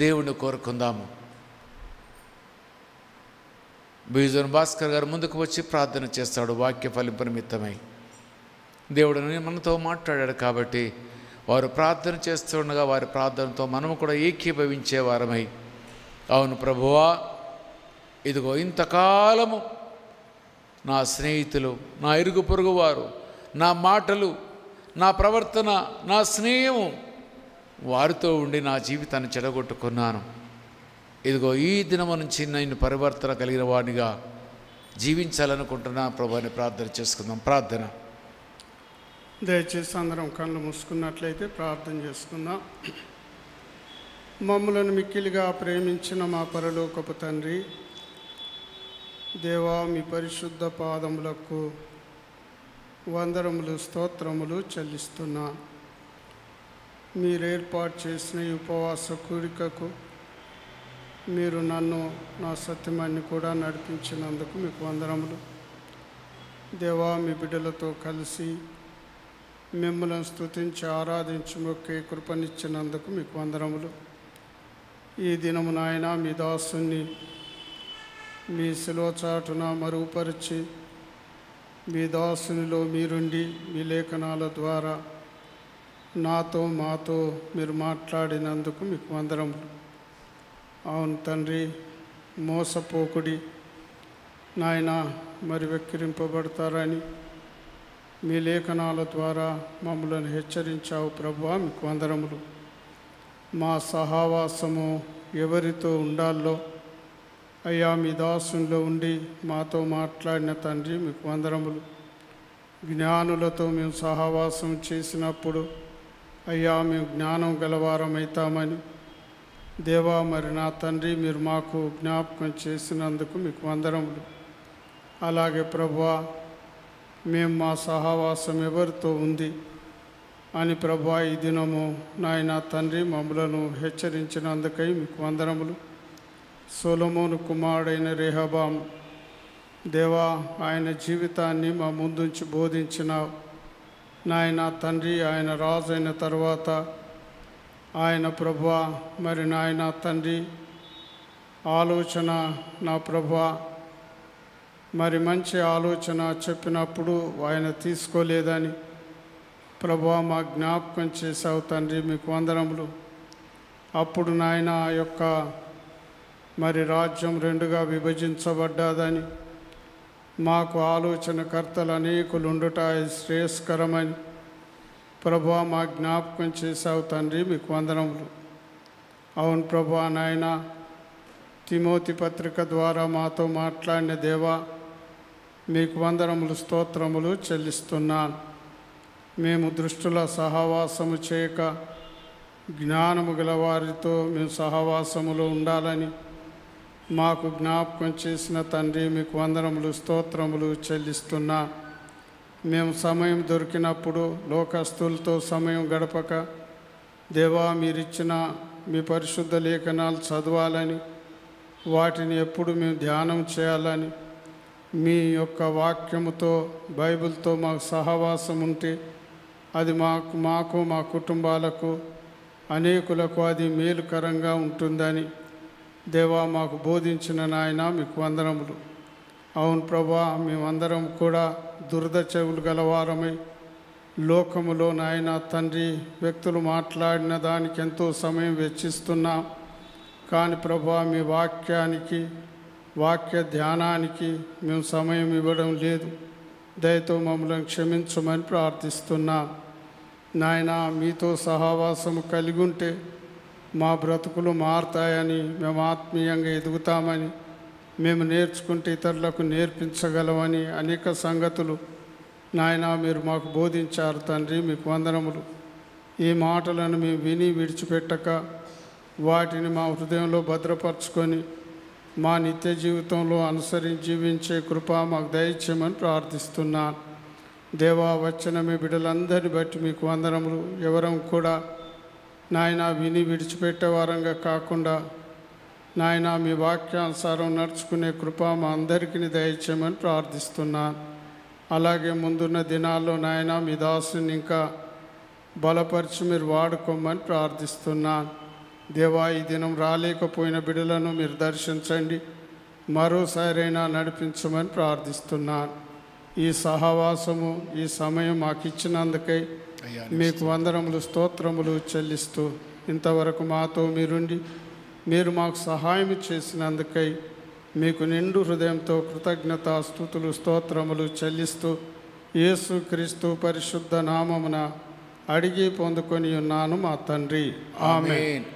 దేవుని కోరుకుందాము. బీజన్ భాస్కర్ గారు ముందుకు వచ్చి ప్రార్థన చేస్తాడు వాక్య ఫలింపు నిమిత్తమై. దేవుడు మనతో మాట్లాడాడు కాబట్టి వారు ప్రార్థన చేస్తుండగా వారి ప్రార్థనతో మనము కూడా ఏకీభవించే వారమై, అవును ప్రభువా, ఇదిగో ఇంతకాలము నా స్నేహితులు, నా ఇరుగు పొరుగు వారు, నా మాటలు, నా ప్రవర్తన, నా స్నేహము, వారితో ఉండి నా జీవితాన్ని చెడగొట్టుకున్నాను. ఇదిగో ఈ దినము నుంచి నేను పరివర్తన కలిగిన వాడిగా జీవించాలనుకుంటున్నా ప్రభు అని ప్రార్థన చేసుకుందాం. ప్రార్థన. దయచేసి అందరం కళ్ళు మూసుకున్నట్లయితే ప్రార్థన చేసుకుందాం. మమ్మలను మిక్కిలిగా ప్రేమించిన మా పరలోకపు తండ్రి, దేవా, మీ పరిశుద్ధ పాదములకు వందనములు, స్తోత్రములు చెల్లిస్తున్నా. మీరు ఏర్పాటు చేసిన ఈ ఉపవాస కూడికకు మీరు నన్ను, నా సత్యమాన్ని కూడా నడిపించినందుకు మీకు వందనములు. దేవా, మీ బిడ్డలతో కలిసి మిమ్మల్ని స్తుతించి ఆరాధించి మొక్కే కృపనిచ్చినందుకు మీకు వందనములు. ఈ దినము నాయన మీ దాసుని మీ శిలువ చాటున మరుగుపరిచి మీ దాసునిలో మీరుండి మీ లేఖనాల ద్వారా నాతో మాతో మీరు మాట్లాడినందుకు మీకు వందనములు. అవును తండ్రి, మోసపోకుడి నాయన, మరి వెక్కిరింపబడతారని మీ లేఖనాల ద్వారా మమ్మల్ని హెచ్చరించావు ప్రభువా, మీకు వందనములు. మా సహవాసము ఎవరితో ఉండాలో అయ్యా మీ దాసునిలో ఉండి మాతో మాట్లాడిన తండ్రి మీకు వందనములు. జ్ఞానులతో మేము సహవాసం చేసినప్పుడు అయ్యా మేము జ్ఞానం గలవారమవుతామని దేవా, మరి నా తండ్రి మీరు మాకు జ్ఞాపకం చేసినందుకు మీకు వందనములు. అలాగే ప్రభువా, మేము మా సహవాసం ఎవరితో ఉంది అని ప్రభువా ఈ దినము నాయన తండ్రి మమ్మలను హెచ్చరించినందుకై మీకు వందనములు. సొలొమోను కుమారుడైన రెహబాము దేవా, ఆయన జీవితాన్ని మా ముందుంచి బోధించినావు. నాయన తండ్రి, ఆయన రాజు అయిన తర్వాత ఆయన ప్రభువా, మరి నాయన తండ్రి ఆలోచన నా ప్రభువా, మరి మంచి ఆలోచన చెప్పినప్పుడు ఆయన తీసుకోలేదని ప్రభువా మా జ్ఞాపకం చేశావు తండ్రి, మీకు వందనములు. అప్పుడు నాయన ఆ యొక్క మరి రాజ్యం రెండుగా విభజించబడ్డాదని, మాకు ఆలోచనకర్తలు అనేకులు ఉండుట శ్రేయస్కరమని ప్రభువా మా జ్ఞాపకం చేశావు తండ్రి, మీకు వందనములు. అవును ప్రభువా, నాయన తిమోతి పత్రిక ద్వారా మాతో మాట్లాడిన దేవా మీకు వందనములు, స్తోత్రములు చెల్లిస్తున్నాను. మేము దృష్టుల సహవాసము చేయక జ్ఞానము గల వారితో మేము సహవాసములో ఉండాలని మాకు జ్ఞాపకం చేసిన తండ్రి, మీకు వందనములు, స్తోత్రములు చెల్లిస్తున్నా. మేము సమయం దొరికినప్పుడు లోకస్తులతో సమయం గడపక దేవా మీరిచ్చిన మీ పరిశుద్ధ లేఖనాలు చదవాలని, వాటిని ఎప్పుడు మేము ధ్యానం చేయాలని, మీ యొక్క వాక్యముతో బైబిల్తో మాకు సహవాసం ఉంటే అది మాకు మా కుటుంబాలకు అనేకులకు అది మేలుకరంగా ఉంటుందని దేవా మాకు బోధించిన నాయన మీకు వందనములు. అవును ప్రభా, మేమందరం కూడా దురద చెవులు గలవారమై లోకములో నాయన తండ్రి వ్యక్తులు మాట్లాడిన దానికి ఎంతో సమయం వెచ్చిస్తున్నాం. కానీ ప్రభా మీ వాక్యానికి, వాక్య ధ్యానానికి మేము సమయం ఇవ్వడం లేదు. దయతో మమ్మల్ని క్షమించమని ప్రార్థిస్తున్నాం. నాయన మీతో సహవాసము కలిగి ఉంటే మా బ్రతుకులు మారుతాయని, మేము ఆత్మీయంగా ఎదుగుతామని, మేము నేర్చుకుంటే ఇతరులకు నేర్పించగలమని అనేక సంగతులు నాయన మీరు మాకు బోధించారు తండ్రి, మీకు వందనములు. ఈ మాటలను మేము విని విడిచిపెట్టక వాటిని మా హృదయంలో భద్రపరచుకొని మా నిత్య జీవితంలో అనుసరించి జీవించే కృప మాకు దయచేయమని ప్రార్థిస్తున్నాను. దేవా, వచ్చిన మీ బిడ్డలందరినీ బట్టి మీకు వందనములు. ఎవరం కూడా నాయన విని విడిచిపెట్టే వారంగా కాకుండా నాయన మీ వాక్యానుసారం నడుచుకునే కృప మా అందరికీ దయచేయమని ప్రార్థిస్తున్నాను. అలాగే ముందున్న దినాల్లో నాయన మీ దాసుని ఇంకా బలపరిచి మీరు వాడుకోమని ప్రార్థిస్తున్నాను. దేవా, ఈ దినం రాలేకపోయిన బిడ్డలను మీరు దర్శించండి, మరోసారైనా నడిపించమని ప్రార్థిస్తున్నాను. ఈ సహవాసము, ఈ సమయం మాకు ఇచ్చినందుకై మీకు వందనములు, స్తోత్రములు చెల్లిస్తూ ఇంతవరకు మాతో మీరుండి మీరు మాకు సహాయం చేసినందుకై మీకు నిండు హృదయంతో కృతజ్ఞత స్తుతులు స్తోత్రములు చెల్లిస్తూ యేసు క్రీస్తు పరిశుద్ధ నామమున అడిగి పొందుకొని ఉన్నాను మా తండ్రి. ఆమేన్.